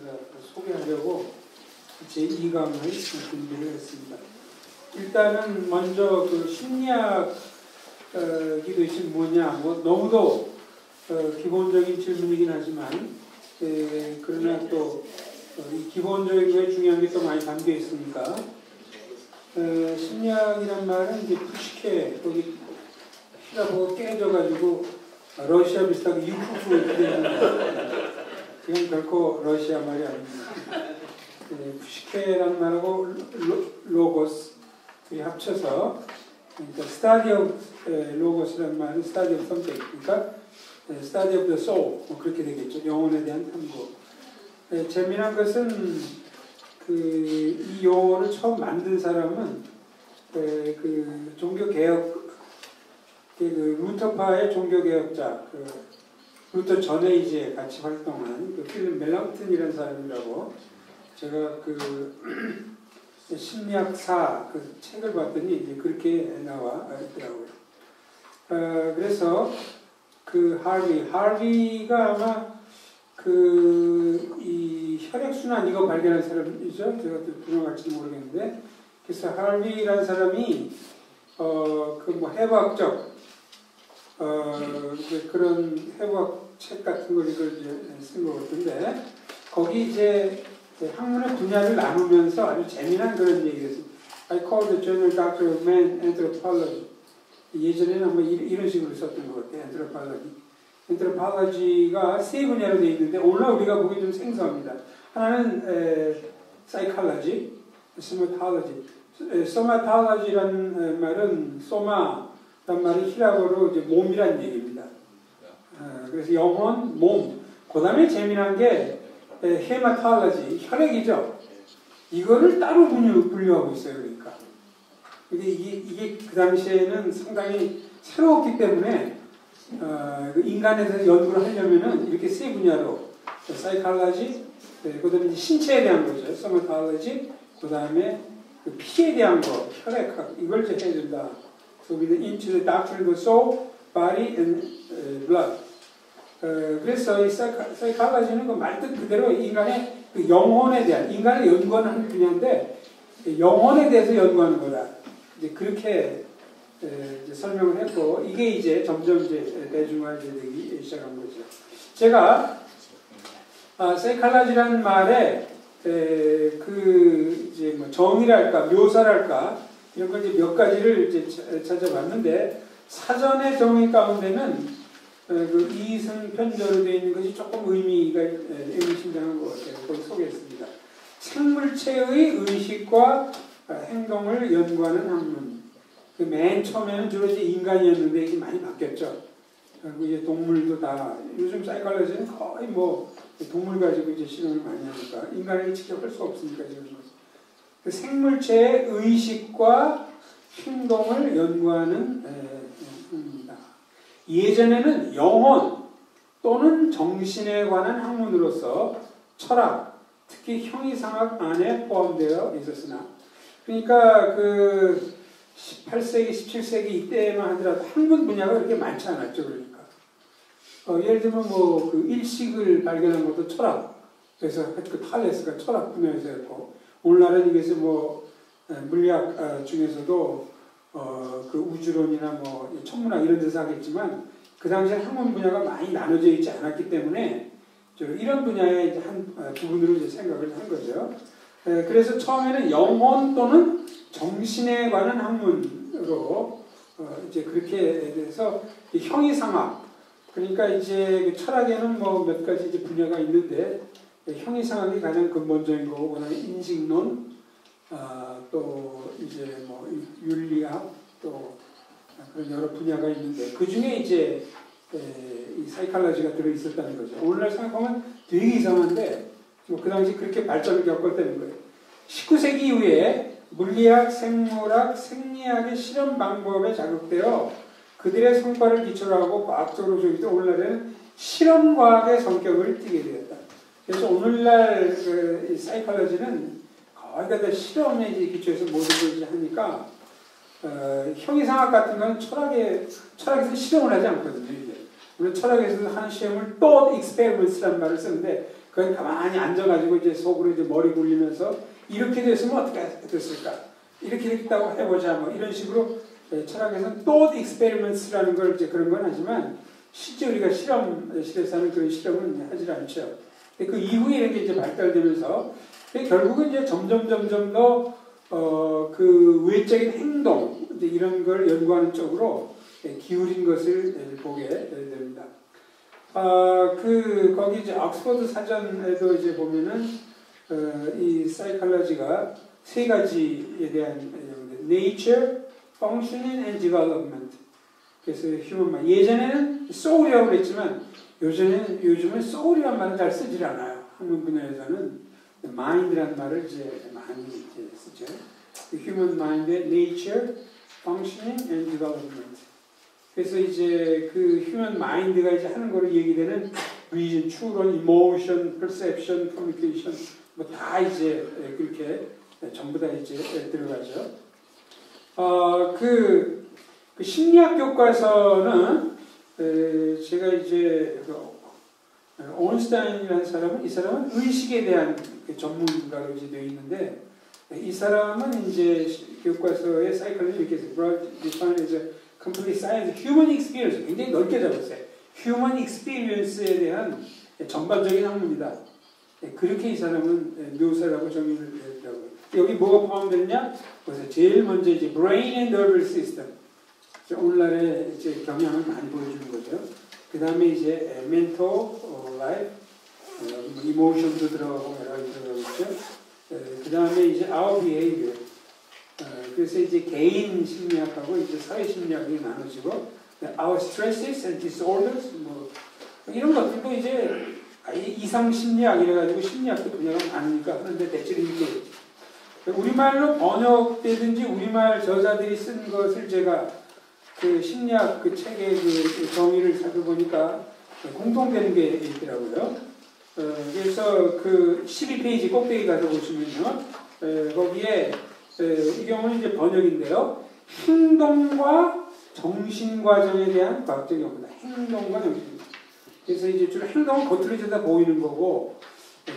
제가 소개하려고 제2강을 준비를 했습니다. 일단은 먼저 그 심리학 기도시 뭐냐, 뭐 너무도 기본적인 질문이긴 하지만 그러나 또 이 기본적인 게 중요한 게 또 많이 담겨 있으니까 심리학이란 말은 이제 푸시케 거기 히라보가 깨져가지고 러시아 비슷하게 유쿠프 이렇게 되는 거예요. 그건 결코 러시아 말이 아닙니다. 푸시케라는 말하고 로고스 합쳐서 그러니까 study of logos라는 말은 study of something, 그러니까 study of the soul 뭐 그렇게 되겠죠. 영혼에 대한 탐구. 재미난 것은 이 용어를 처음 만든 사람은 그 종교개혁 그 루터파의 종교개혁자 루터 전에 이제 같이 활동한 그 필립 멜랑튼이라는 사람이라고 제가 그 심리학사 그 책을 봤더니 이제 그렇게 나와 있더라고요. 그래서 그 하비가 아마 이 혈액순환 이거 발견한 사람이죠. 제가 분명할지도 모르겠는데 그래서 하비라는 사람이 그 뭐 해부학적 그런 해부학 책 같은 걸 이걸 쓴 것 같은데 거기 이제 학문의 분야를 나누면서 아주 재미난 그런 얘기를 했어요. I call the journal Doctor of Man Anthropology. 예전에는 한번 이런 식으로 썼던 것 같아요. Anthropology. Anthropology가 세 분야로 되어 있는데 오늘 우리가 보기 좀 생소합니다. 하나는 Psychology, Somatology. Somatology라는 말은 Soma란 말이 히라고로 이제 몸이란 얘기입니다. 그래서 영혼, 몸. 그 다음에 재미난 게 헤마톨로지, 혈액이죠. 이거를 따로 분류하고 있어요. 그러니까 이게 그 당시에는 상당히 새로웠기 때문에 인간에 대해서 연구를 하려면은 이렇게 세 분야로 사이칼로지, 그다음에 신체에 대한 거죠. 소마톨로지, 그다음에 그 피에 대한 거, 혈액학 이걸 이제 해야 된다. So we into the doctrine of the soul, body, and blood. 그래서 이 사이칼로지는 그 말뜻 그대로 인간의 그 영혼에 대한 인간을 연구하는 분야인데 영혼에 대해서 연구하는 거다. 이제 그렇게 이제 설명을 했고 이게 이제 점점 이제 대중화되기 시작한 거죠. 제가 사이칼로지라는 말에 그 이제 뭐 정의랄까 묘사랄까 이런 걸 이제 몇 가지를 이제 찾아봤는데 사전의 정의 가운데는 그 이승 편저로 되어 있는 것이 조금 의미심장한 것 같아요. 거기 소개했습니다. 생물체의 의식과 행동을 연구하는 학문. 그 맨 처음에는 주로 이제 인간이었는데 이게 많이 바뀌었죠. 그리고 이제 동물도 다 요즘 사이칼로지는 거의 뭐 동물 가지고 이제 실험을 많이 하니까 인간에게 직접 할 수 없으니까 지금 그 생물체의 의식과 행동을 연구하는 학문입니다. 예전에는 영혼 또는 정신에 관한 학문으로서 철학, 특히 형이상학 안에 포함되어 있었으나, 그러니까 그 18세기, 17세기 이때만 하더라도 학문 분야가 그렇게 많지 않았죠. 그러니까 예를 들면 뭐 그 일식을 발견한 것도 철학, 그래서 그 탈레스가 철학 분야에서 했고, 오늘날은 이것이 뭐 물리학 중에서도 그 우주론이나 뭐 천문학 이런 데서 하겠지만 그 당시에 학문 분야가 많이 나눠져 있지 않았기 때문에 이런 분야의 이제 한 부분으로 이제 생각을 한 거죠. 그래서 처음에는 영혼 또는 정신에 관한 학문으로 이제 그렇게 돼서 형이상학, 그러니까 이제 철학에는 뭐 몇 가지 이제 분야가 있는데 형이상학이 가장 근본적인 거고, 그다음에 인식론, 또 이제 뭐 윤리학, 또 그런 여러 분야가 있는데 그 중에 이제 이 사이칼로지가 들어 있었다는 거죠. 오늘날 생각하면 되게 이상한데 그 당시 그렇게 발전을 겪었다는 거예요. 19세기 이후에 물리학, 생물학, 생리학의 실험 방법에 자극되어 그들의 성과를 기초로 하고 과학적으로 조직된 오늘날에는 실험과학의 성격을 띠게 되었다. 그래서 오늘날 이 사이칼로지는 거의 다 실험에 기초해서 모든 걸 이제 하니까 형이상학 같은 건 철학에서 실험을 하지 않거든요. 이제. 물론 철학에서 하는 시험을 또 experiments라는 말을 쓰는데 그건 가만히 앉아가지고 이제 속으로 이제 머리 굴리면서 이렇게 됐으면 어떻게 됐을까? 이렇게 됐다고 해보자. 뭐 이런 식으로 철학에서는 thought experiments라는 걸 이제 그런 건 하지만 실제 우리가 실험실에서 하는 그런 실험은 하지 않죠. 그 이후에 이런 게 이제 발달되면서 결국은 이제 점점 더 그 외적인 행동 이제 이런 걸 연구하는 쪽으로 기울인 것을 보게 됩니다. 거기 이제 옥스퍼드 사전에도 이제 보면은 이 사이콜로지가 세 가지에 대한 nature, functioning and development. 그래서 휴먼 예전에는 soul이라고 그랬지만 요즘은 soul이라는 말을 잘 쓰질 않아요. 학문 분야에서는 mind라는 말을 이제 많이 이제 쓰죠. human mind의 nature, functioning and development. 그래서 이제 그 human mind가 이제 하는 거로 얘기되는 reason, 추론, emotion, perception, communication 뭐 다 이제 그렇게 전부 다 이제 들어가죠. 그 심리학 교과서는 제가 이제 온슈타인이라는 사람은 이 사람은 의식에 대한 전문가로 이제 되어 있는데 이 사람은 이제 교과서의 사이클을 이렇게 defined as a complete science, human experience 굉장히 넓게 잡았어요. human experience에 대한 전반적인 학문이다. 그렇게 이 사람은 묘사라고 정의를 했더라고요. 여기 뭐가 포함되느냐? 그래서 제일 먼저 이제 brain and nervous system. 오늘날의 이제 경향을 많이 보여주는 거죠. 그 다음에 이제 mental life, emotion도 들어가고 여러 가지 들어가고 있죠. 그 다음에 이제 our behavior. 그래서 이제 개인 심리학하고 이제 사회 심리학이 나눠지고 our stresses and disorders 뭐 이런 것들도 이제 이상 심리학 이래가지고 심리학도 분야가 많으니까 하는데 대체로 이렇게 우리말로 번역되든지 우리말 저자들이 쓴 것을 제가 그 심리학 그 책의 그 정의를 살펴보니까 공통되는 게 있더라고요. 그래서 그 12페이지 꼭대기 가서 보시면요. 거기에 이 경우는 이제 번역인데요. 행동과 정신과정에 대한 과학적 연구다. 행동과 정신. 그래서 이제 주로 행동은 겉으로 다 보이는 거고,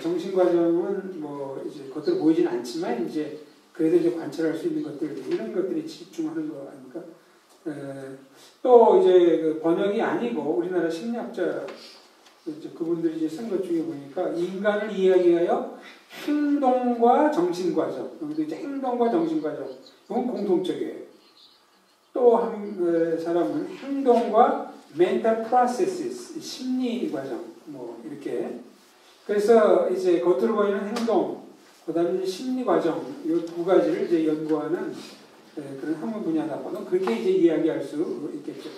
정신과정은 뭐 이제 겉으로 보이진 않지만 이제 그래도 이제 관찰할 수 있는 것들 이런 것들이 집중하는 거 아닙니까? 또 이제 그 번역이 아니고 우리나라 심리학자 그분들이 이제 쓴 것 중에 보니까 인간을 이해하기 위하여 행동과 정신과정, 여기도 이제 행동과 정신과정, 이건 공통적이에요. 또 한 사람은 행동과 mental processes, 심리과정, 뭐 이렇게. 그래서 이제 겉으로 보이는 행동, 그다음에 심리과정, 이 두 가지를 이제 연구하는 그런 학문 분야다. 그렇게 이제 이야기할 수 있겠죠.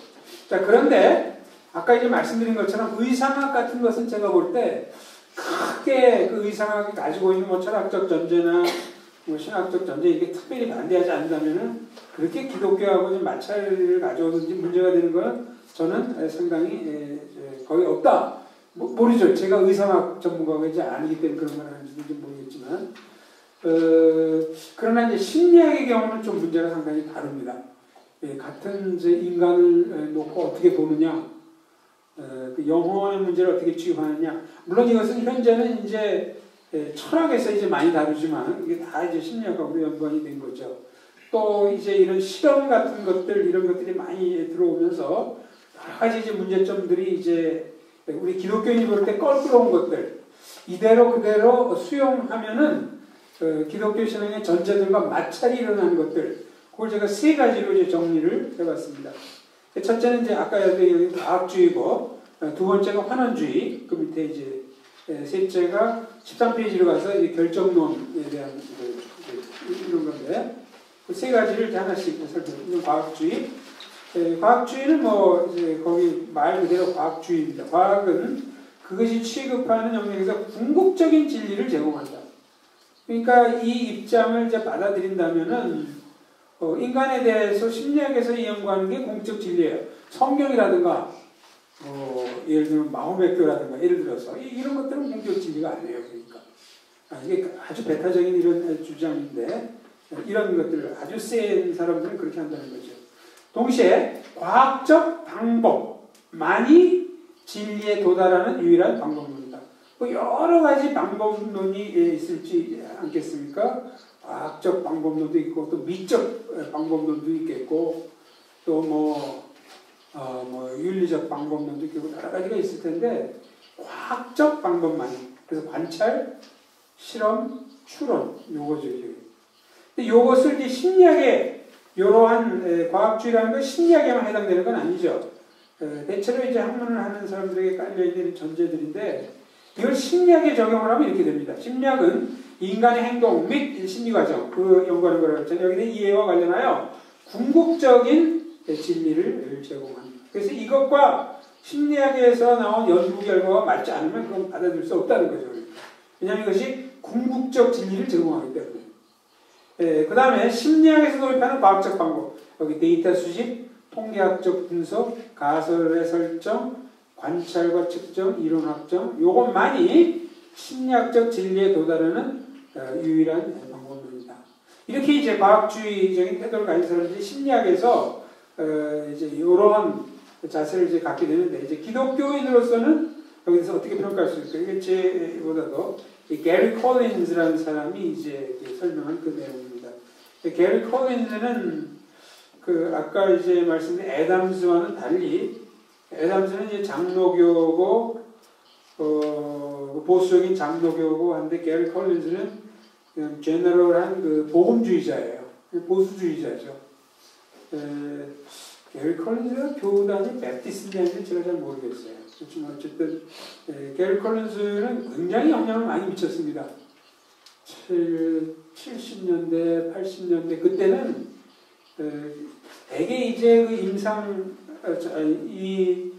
자, 그런데 아까 이제 말씀드린 것처럼 의상학 같은 것은 제가 볼 때 크게 그 의상학이 가지고 있는 뭐 철학적 전제나 뭐 신학적 전제 이게 특별히 반대하지 않는다면은 그렇게 기독교하고 좀 마찰을 가져오든지 문제가 되는 건 저는 상당히 거의 없다. 모르죠. 제가 의상학 전문가가 이제 아니기 때문에 그런 걸 하는지는 좀 모르겠지만 그러나 이제 심리학의 경우는 좀 문제가 상당히 다릅니다. 같은 이제 인간을 놓고 어떻게 보느냐, 그 영혼의 문제를 어떻게 취급하느냐. 물론 이것은 현재는 이제 철학에서 이제 많이 다루지만 이게 다 이제 심리학하고 연관이 된 거죠. 또 이제 이런 실험 같은 것들 이런 것들이 많이 들어오면서 여러 가지 이제 문제점들이 이제 우리 기독교인이 볼 때 껄끄러운 것들 이대로 그대로 수용하면은 기독교 신앙의 전제들과 마찰이 일어나는 것들, 그걸 제가 세 가지로 이제 정리를 해봤습니다. 첫째는 이제 아까 여기 과학주의고, 두 번째가 환원주의, 그 밑에 이제 셋째가 13페이지로 가서 이제 결정론에 대한 이런 건데, 그 세 가지를 이제 하나씩 살펴보면 과학주의. 과학주의는 뭐 이제 거기 말 그대로 과학주의입니다. 과학은 그것이 취급하는 영역에서 궁극적인 진리를 제공한다. 그러니까 이 입장을 이제 받아들인다면은 인간에 대해서 심리학에서 연구하는 게 공적 진리예요. 성경이라든가 예를 들면 마호메교라든가 예를 들어서 이런 것들은 공적 진리가 아니에요. 그러니까 이게 아주 배타적인 이런 주장인데 이런 것들을 아주 센 사람들은 그렇게 한다는 거죠. 동시에 과학적 방법만이 진리에 도달하는 유일한 방법입니다. 뭐 여러 가지 방법론이 있을지 않겠습니까? 과학적 방법론도 있고 또 미적 방법론도 있겠고 또 뭐 윤리적 방법론도 있고 여러 가지가 있을 텐데 과학적 방법만 그래서 관찰, 실험, 추론 요거죠. 근데 요것을 이제 심리학에 이러한 과학주의라는 건 심리학에만 해당되는 건 아니죠. 대체로 이제 학문을 하는 사람들에게 깔려있는 전제들인데 이걸 심리학에 적용을 하면 이렇게 됩니다. 심리학은 인간의 행동 및 심리과정 그 연구하는 거라고 했잖아요. 여기는 이해와 관련하여 궁극적인 진리를 제공합니다. 그래서 이것과 심리학에서 나온 연구 결과가 맞지 않으면 그건 받아들일 수 없다는 거죠. 왜냐하면 이것이 궁극적 진리를 제공하기 때문에. 그 다음에 심리학에서 도입하는 과학적 방법 여기 데이터 수집, 통계학적 분석, 가설의 설정, 관찰과 측정, 이론 확정 요것만이 심리학적 진리에 도달하는 유일한 방법입니다. 이렇게 이제 과학주의적인 태도를 가진 사람들이 심리학에서 이제 이러한 자세를 이제 갖게 되는데 이제 기독교인으로서는 여기서 어떻게 평가할 수 있을까요? 이게 제보다도 게리 콜린즈라는 사람이 이제 설명한 그 내용입니다. 게리 콜린즈는 그 아까 이제 말씀드린 애담스와는 달리 애담스는 이제 장로교고 보수적인 장로교고 한데 게리 콜린즈는 그냥 제너럴한 그 복음주의자예요. 보수주의자죠. 게리 콜린즈가 교단이 베프티스트인지 제가 잘 모르겠어요. 그렇지만 어쨌든 게리 콜린즈는 굉장히 영향을 많이 미쳤습니다. 70년대, 80년대 그때는 대개 이제 그 이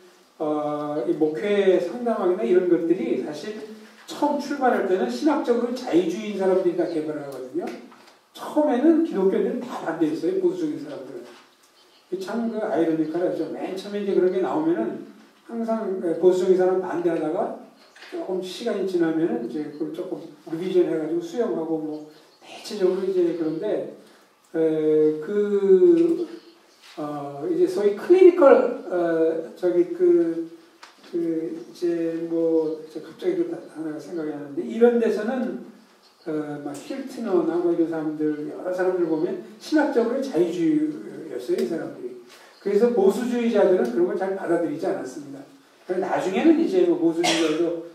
목회 상담학이나 이런 것들이 사실 처음 출발할 때는 신학적으로 자유주의인 사람들이 다 개발을 하거든요. 처음에는 기독교인들은 다 반대했어요. 보수적인 사람들은. 참 그 아이러니컬하죠. 맨 처음에 이제 그런 게 나오면은 항상 보수적인 사람 반대하다가 조금 시간이 지나면은 이제 그걸 조금 리비전 해가지고 수용하고 뭐 대체적으로 이제 그런데 이제 소위 클리니컬 이제 뭐 갑자기 하나가 생각이 나는데 이런 데서는 막 힐트너나 뭐 이런 사람들 여러 사람들 보면 신학적으로 자유주의였어요 이 사람들이. 그래서 보수주의자들은 그런 걸 잘 받아들이지 않았습니다. 나중에는 이제 뭐 보수주의자도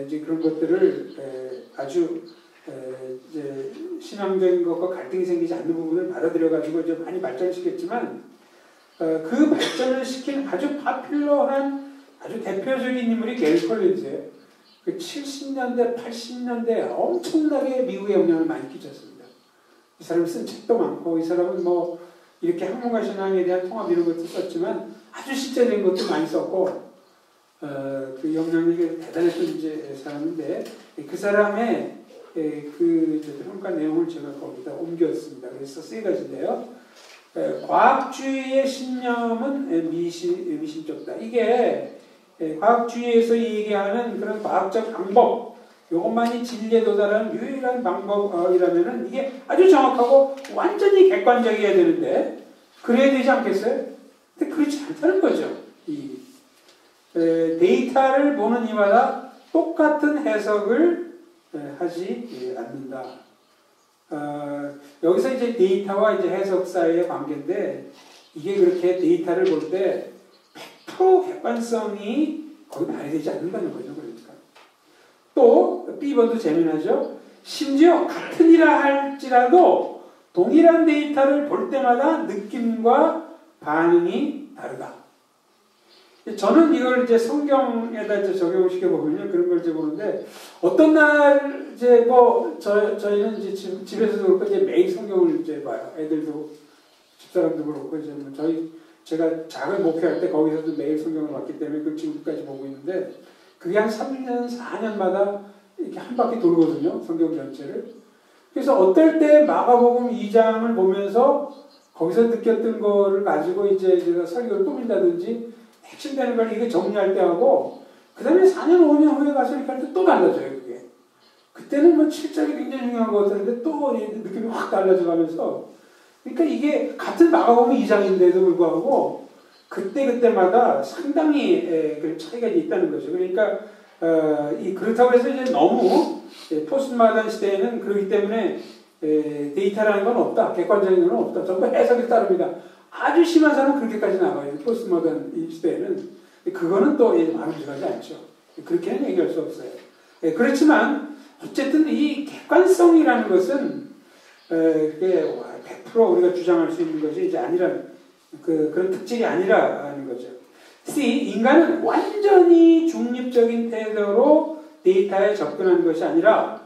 이제 그런 것들을 아주 이제 신앙적인 것과 갈등이 생기지 않는 부분을 받아들여가지고 이제 많이 발전시켰지만 그 발전을 시킨 아주 파퓰러한 아주 대표적인 인물이 게리 콜린즈예요. 그 70년대, 80년대 엄청나게 미국에 영향을 많이 끼쳤습니다. 이 사람이 쓴 책도 많고 이 사람은 뭐 이렇게 학문과 신앙에 대한 통합 이런 것도 썼지만 아주 실제적인 것도 많이 썼고 그 영향력이 대단했던 이제 사람인데 그 사람의 그 평가 내용을 제가 거기다 옮겼습니다. 그래서 세 가지인데요. 과학주의의 신념은 미신적이다. 이게 과학주의에서 얘기하는 그런 과학적 방법, 이것만이 진리에 도달하는 유일한 방법이라면은 이게 아주 정확하고 완전히 객관적이어야 되는데 그래야 되지 않겠어요? 근데 그렇지 않다는 거죠. 데이터를 보는 이마다 똑같은 해석을 하지 않는다. 여기서 이제 데이터와 이제 해석 사이의 관계인데 이게 그렇게 데이터를 볼 때 100% 객관성이 거의 발휘되지 않는다는 거죠. 그러니까. 또 B번도 재미나죠. 심지어 같은 일을 할지라도 동일한 데이터를 볼 때마다 느낌과 반응이 다르다. 저는 이걸 이제 성경에다 이제 적용을 시켜보면요. 그런 걸 이제 보는데, 어떤 날, 이제 뭐, 저희는 이제 집에서도 그렇고, 이제 매일 성경을 이제 봐요. 애들도, 집사람도 그렇고, 이제 뭐 제가 작은 목회할 때 거기서도 매일 성경을 봤기 때문에 그 지금까지 보고 있는데, 그게 한 3년, 4년마다 이렇게 한 바퀴 돌거든요. 성경 전체를. 그래서 어떨 때 마가복음 2장을 보면서 거기서 느꼈던 거를 가지고 이제 제가 설교를 꾸민다든지, 핵심되는 걸 이게 정리할 때 하고, 그 다음에 4년, 5년 후에 가서 이렇게 할 때 또 달라져요, 그게. 그때는 뭐 7절이 굉장히 중요한 것 같았는데 또 느낌이 확 달라져 가면서, 그러니까 이게 같은 마가복음 2장인데도 불구하고, 그때마다 상당히 그 차이가 있다는 거죠. 그러니까, 그렇다고 해서 이제 너무 포스트마던 시대에는 그렇기 때문에 데이터라는 건 없다. 객관적인 건 없다. 전부 해석이 따릅니다. 아주 심한 사람은 그렇게까지 나와요. 포스트마던 시대에는. 그거는 또 아름직하지 않죠. 그렇게는 얘기할 수 없어요. 그렇지만 어쨌든 이 객관성이라는 것은 그게 100% 우리가 주장할 수 있는 것이 이제 그런 특질이 아니라는 거죠. C. 인간은 완전히 중립적인 태도로 데이터에 접근하는 것이 아니라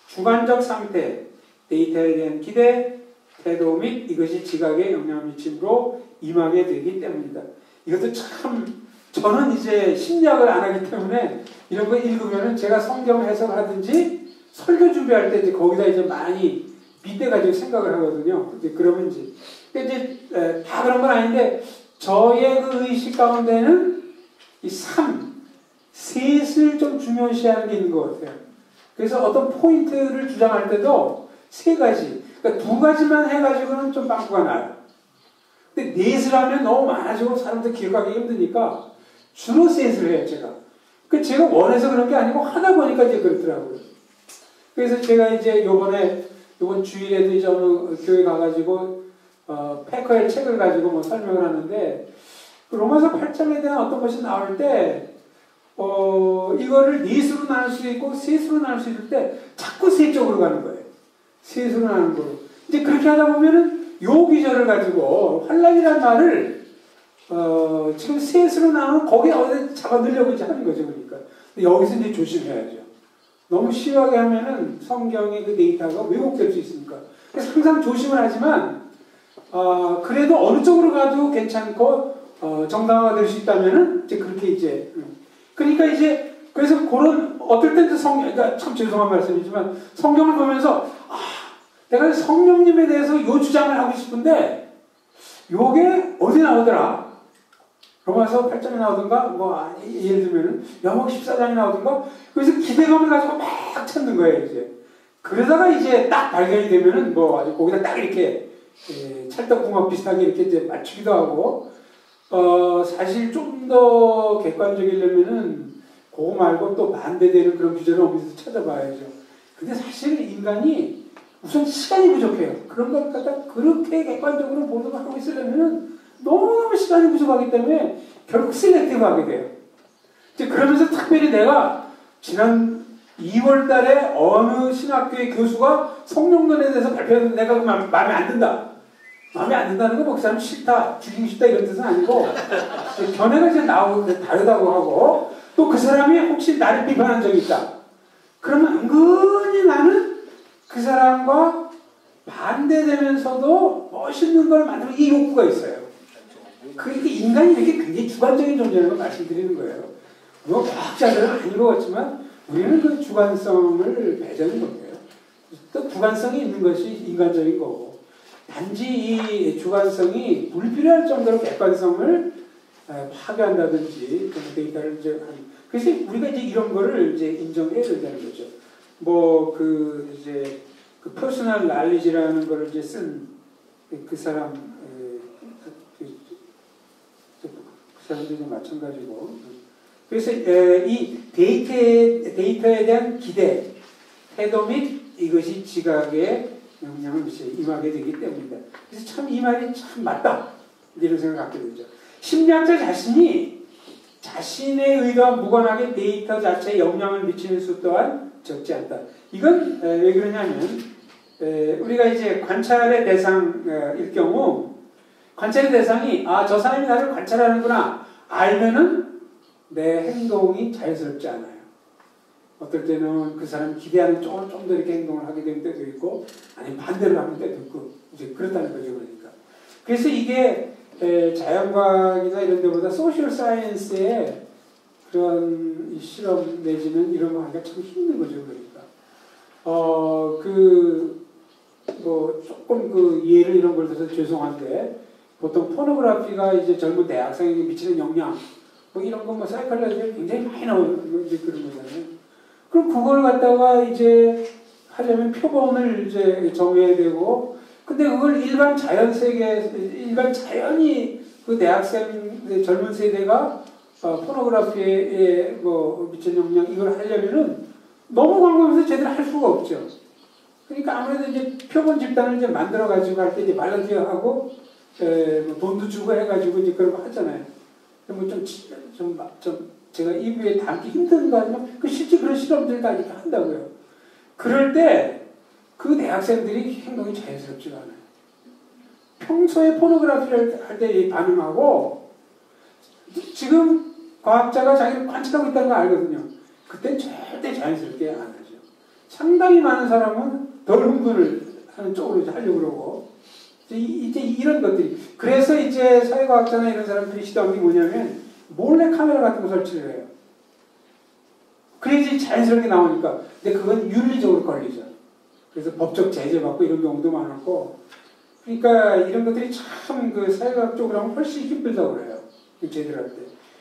주관적 상태, 데이터에 대한 기대, 태도 및 이것이 지각에 영향을 미침으로 임하게 되기 때문이다. 이것도 참 저는 이제 심리학을 안 하기 때문에 이런 거 읽으면은 제가 성경 해석을 하든지 설교 준비할 때 이제 거기다 이제 많이 빗대가지고 생각을 하거든요. 이제 그러면 이제 다 그런 건 아닌데 저의 그 의식 가운데는 이 셋을 좀 중요시하는 게 있는 것 같아요. 그래서 어떤 포인트를 주장할 때도 세 가지, 그러니까 두 가지만 해가지고는 좀 빵꾸가 나요. 근데 넷을 하면 너무 많아지고 사람들 기억하기 힘드니까 주로 셋을 해요, 제가. 그 제가 원해서 그런 게 아니고 하다 보니까 이제 그렇더라고요. 그래서 제가 이제 이번 주일에도 이제 어느 교회 가가지고, 패커의 책을 가지고 뭐 설명을 하는데, 로마서 8장에 대한 어떤 것이 나올 때, 이거를 넷으로 나눌 수 있고, 셋으로 나눌 수 있을 때, 자꾸 셋 쪽으로 가는 거예요. 셋으로 나누는 거로. 이제 그렇게 하다 보면은, 요 기절을 가지고, 환란이라는 말을, 지금 셋으로 나누면 거기에 어디 잡아 넣으려고 이제 하는 거죠, 그러니까. 근데 여기서 이제 조심해야죠. 너무 심하게 하면은 성경의 그 데이터가 왜곡될 수 있으니까. 그래서 항상 조심을 하지만, 그래도 어느 쪽으로 가도 괜찮고, 정당화가 될 수 있다면은, 이제 그렇게 이제, 그러니까 이제, 그래서 그런, 어떨 때도 그러니까 참 죄송한 말씀이지만, 성경을 보면서, 내가 성령님에 대해서 요 주장을 하고 싶은데, 요게 어디 나오더라? 로마서 8장에 나오던가, 예를 들면은, 영국 14장에 나오던가, 그래서 기대감을 가지고 막 찾는 거예요, 이제. 그러다가 이제 딱 발견이 되면은, 아주 거기다 딱 이렇게, 찰떡궁합 비슷하게 이렇게 이제 맞추기도 하고, 사실 좀 더 객관적이려면은, 그거 말고 또 반대되는 그런 규제를 어디서 찾아봐야죠. 근데 사실 인간이 우선 시간이 부족해요. 그런 걸 갖다 그렇게 객관적으로 보도록 하고 있으려면은, 너무너무 시간이 부족하기 때문에 결국 셀렉티브 하게 돼요. 이제 그러면서 특별히 내가 지난 2월 달에 어느 신학교의 교수가 성령론에 대해서 발표했는데 내가 마음에 안 든다. 마음에 안 든다는 거 그 사람 싫다, 죽이고 싶다 이런 뜻은 아니고 견해가 이제 나오고 다르다고 하고 또 그 사람이 혹시 나를 비판한 적이 있다. 그러면 은근히 나는 그 사람과 반대되면서도 멋있는 걸 만드는 이 욕구가 있어요. 그러니까 인간이 이렇게 굉장히 주관적인 존재라는 걸 말씀드리는 거예요. 뭐 과학자들은 아닌 것 같지만 우리는 그 주관성을 배제하는 거예요. 또 주관성이 있는 것이 인간적인 거고 단지 이 주관성이 불필요할 정도로 객관성을 파괴한다든지 데이터를 이제 그래서 우리가 이제 이런 거를 이제 인정해야 된다는 거죠. 이제 그 퍼스널 날리지라는 거를 이제 쓴 그 사람 그 사람들도 마찬가지고. 그래서 이 데이터에 대한 기대, 태도 및 이것이 지각에 영향을 임하게 되기 때문이다. 그래서 참 이 말이 참 맞다. 이런 생각을 갖게 되죠. 심리학자 자신이 자신의 의도와 무관하게 데이터 자체에 영향을 미치는 수 또한 적지 않다. 이건 왜 그러냐면 우리가 이제 관찰의 대상일 경우 관찰의 대상이 저 사람이 나를 관찰하는구나 알면은 내 행동이 자연스럽지 않아요. 어떨 때는 그 사람이 기대하는 좀 더 이렇게 행동을 하게 되는 때도 있고 아니면 반대로 하는 때도 있고 이제 그렇다는 거죠. 그러니까. 그래서 이게 자연과학이나 이런 데보다 소셜 사이언스의 그런 실험 내지는 이런 거 하기가 참 힘든 거죠. 그러니까. 조금 그 예를 이런 걸 들어서 죄송한데 보통 포노그래피가 이제 젊은 대학생에게 미치는 영향 이런 거 사이클러지가 굉장히 많이 나오는 이제 그런 거잖아요. 그럼 그걸 갖다가 이제 하려면 표본을 이제 정해야 되고 근데 그걸 일반 자연이 그 대학생 젊은 세대가 포노그래피에 뭐 미친 영향 이걸 하려면은 너무 광범위해서 제대로 할 수가 없죠. 그러니까 아무래도 이제 표본 집단을 이제 만들어 가지고 할 때 이제 말라티어 하고 뭐 돈도 주고 해가지고 이제 그런 거 하잖아요. 뭐 좀 제가 입에 담기 힘든 거 아니면 그 실제 그런 실험들 다 이렇게 한다고요. 그럴 때 그 대학생들이 행동이 자연스럽지가 않아요. 평소에 포노그래피를 할 때 반응하고 지금 과학자가 자기를 관찰하고 있다는 걸 알거든요. 그땐 절대 자연스럽게 안 하죠. 상당히 많은 사람은 덜 흥분을 하는 쪽으로 이제 하려고 그러고 이제 이런 것들이 그래서 이제 사회과학자나 이런 사람들이 시도한 게 뭐냐면 몰래 카메라 같은 거 설치를 해요. 그래야지 자연스럽게 나오니까. 근데 그건 윤리적으로 걸리죠. 그래서 법적 제재 받고 이런 경우도 많았고 그러니까 이런 것들이 참 그 사회과학적으로 하면 훨씬 힘들다고 그래요. 제대로 할 때.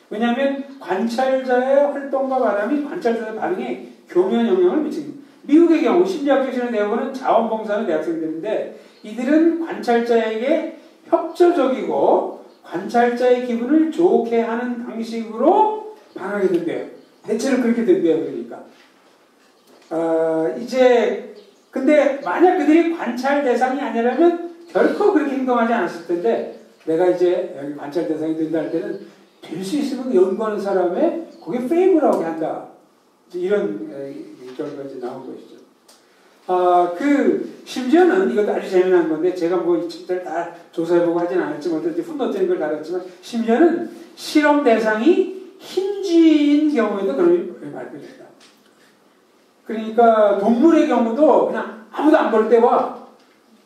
왜냐하면 관찰자의 활동과 바람이 관찰자의 반응에 교묘한 영향을 미칩니다. 미국의 경우 심리학교실의 내부는 자원봉사하는 대학생들인데 이들은 관찰자에게 협조적이고 관찰자의 기분을 좋게 하는 방식으로 반응하게 된대요. 대체로 그렇게 된대요. 그러니까 이제 근데 만약 그들이 관찰 대상이 아니라면 결코 그렇게 행동하지 않았을 텐데 내가 이제 여기 관찰 대상이 된다 할 때는 될 수 있으면 연구하는 사람의 거기에 페이브라고 한다. 이런 결과가 이제 나온 것이죠. 심지어는 이것도 아주 재미난 건데 제가 뭐 이 책들 다 조사해보고 하진 않았지만 어떤 훈도된 걸 달았지만 심지어는 실험 대상이 흰쥐인 경우에도 그런 발표됐다. 그러니까 동물의 경우도 그냥 아무도 안 볼 때와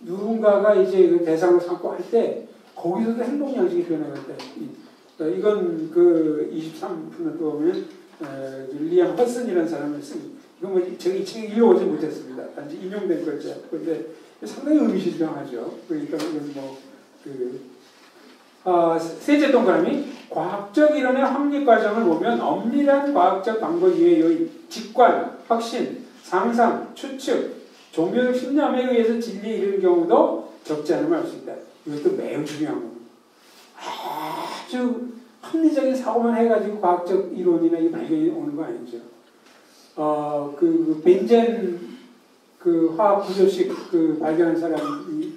누군가가 이제 그 대상을 삼고 할 때 거기서도 행동 양식이 변화가 있다. 이건 그 23분 보면 리암 허슨이라는 사람을 쓴 이건 뭐 제가 이 책 읽어보지 못했습니다. 단지 인용된 거죠. 그런데 상당히 의미실명하죠. 그러니까 이건 셋째 동그라미 과학적 이론의 확립 과정을 보면 엄밀한 과학적 방법 이외의 요인, 직관, 확신, 상상, 추측, 종교적 신념에 의해서 진리에 이르는 경우도 적지 않음을 알 수 있다. 이것도 매우 중요한 겁니다. 아주 합리적인 사고만 해가지고 과학적 이론이나 이 발견이 오는 거 아니죠. 벤젠 화학 구조식 발견한 사람이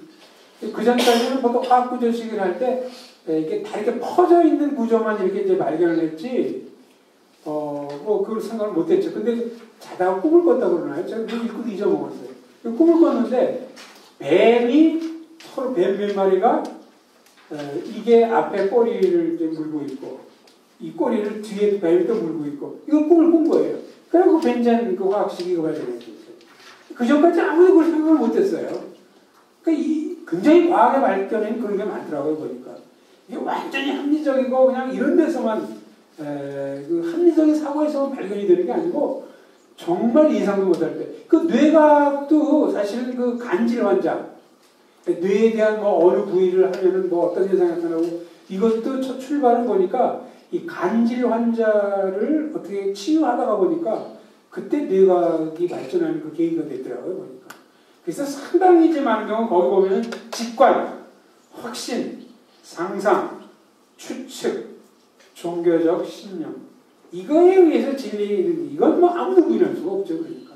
그 전까지는 보통 화학 구조식을 할 때 이게 다 이렇게 퍼져 있는 구조만 이렇게 이제 발견을 했지, 그걸 생각을 못 했죠. 근데 자다가 꿈을 꿨다고 그러나요? 제가 그걸 읽고도 잊어먹었어요. 꿈을 꿨는데 뱀이 서로 뱀 몇 마리가 이게 앞에 꼬리를 이제 물고 있고 이 꼬리를 뒤에 뱀이 또 물고 있고 이거 꿈을 꾼 거예요. 그리고 벤젠 화학식이 이거 발견했어요. 그 전까지 아무도 그걸 생각을 못 했어요. 그러니까 굉장히 과학의 발견에는 그런 게 많더라고요, 보니까. 이게 완전히 합리적이고 그냥 이런 데서만 그 합리적인 사고에서만 발견이 되는 게 아니고 정말 예상도 못할 때. 그 뇌과학도 사실은 그 간질 환자, 뇌에 대한 뭐 어느 부위를 하면은 뭐 어떤 현상이 나타나고 이것도 첫 출발은 보니까 이 간질 환자를 어떻게 치유하다가 보니까 그때 뇌과학이 발전하는 그 계기가 됐더라고요, 보니까. 그래서 상당히 이제 많은 경우 거기 보면은 직관, 확신, 상상, 추측, 종교적 신념 이거에 의해서 진리는 이건 뭐 아무도 부인할 수가 없죠, 그러니까.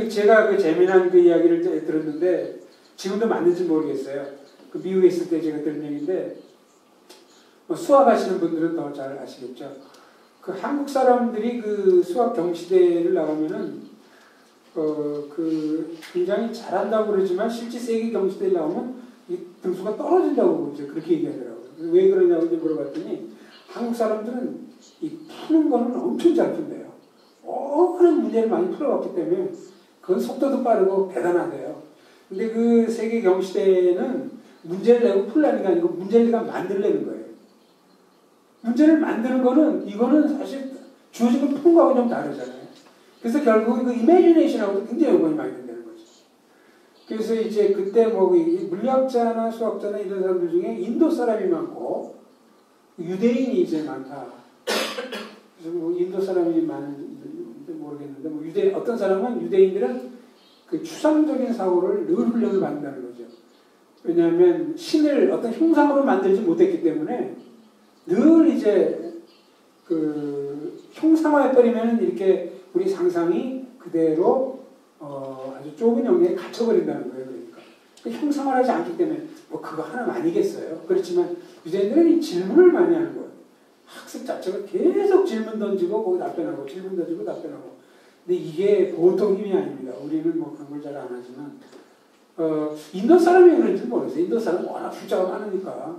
제가 그 재미난 그 이야기를 들었는데 지금도 맞는지 모르겠어요. 그 미국에 있을 때 제가 들은 얘기인데 수학하시는 분들은 더 잘 아시겠죠. 그 한국 사람들이 그 수학 경시대를 나가면은 굉장히 잘한다고 그러지만 실제 세계 경시대에 나오면 이 등수가 떨어진다고 이제 그렇게 얘기하더라고요. 왜 그러냐고 이제 물어봤더니 한국 사람들은 이 푸는 거는 엄청 잘 푼대요. 그런 문제를 많이 풀어왔기 때문에 그건 속도도 빠르고 대단하대요. 근데 그 세계 경시대에는 문제를 내고 풀라는 게 아니고 문제를 내가 만들려는 거예요. 문제를 만드는 거는 이거는 사실 주어진 걸 푸는 거하고 좀 다르잖아요. 그래서 결국 그 이미지네이션하고도 굉장히 연관이 많이 된다는 거죠. 그래서 이제 그때 뭐 물리학자나 수학자나 이런 사람들 중에 인도 사람이 많고 유대인이 이제 많다. 그래서 뭐 인도 사람이 많은지 모르겠는데 뭐 어떤 사람은 유대인들은 그 추상적인 사고를 늘 훈련을 받는다는 거죠. 왜냐하면 신을 어떤 형상으로 만들지 못했기 때문에 늘 이제 이제 형상화해버리면 이렇게 우리 상상이 그대로 아주 좁은 영역에 갇혀버린다는 거예요. 그러니까 형상화하지 않기 때문에 뭐 그거 하나는 아니겠어요. 그렇지만 유대인들은 이 질문을 많이 하는 거예요. 학습 자체가 계속 질문 던지고 거기 답변하고 질문 던지고 답변하고. 근데 이게 보통 힘이 아닙니다. 우리는 뭐 그런 걸 잘 안 하지만 인도 사람이 그런지 모르겠어요. 인도 사람은 워낙 숫자가 많으니까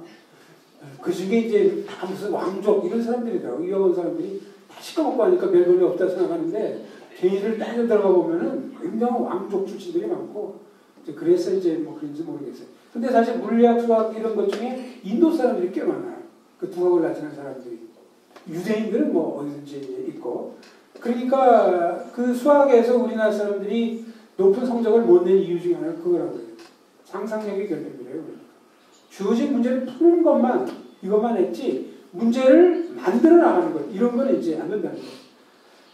그 중에 이제 다 무슨 왕족 이런 사람들이더라고요. 위험한 사람들이 다 시꺼멓고 하니까 별 볼일 없다 생각하는데 개인을 따져 들어가 보면은 굉장한 왕족 출신들이 많고 그래서 이제 뭐 그런지 모르겠어요. 근데 사실 물리학, 수학 이런 것 중에 인도 사람들이 꽤 많아요. 그 두각을 나타내는 사람들이. 유대인들은 뭐 어디든지 있고. 그러니까 그 수학에서 우리나라 사람들이 높은 성적을 못 낸 이유 중에 하나가 그거라고요. 상상력의 결핍이래요. 주어진 문제를 푸는 것만, 이것만 했지, 문제를 만들어 나가는 것, 이런 건 이제 안 된다는 거예요.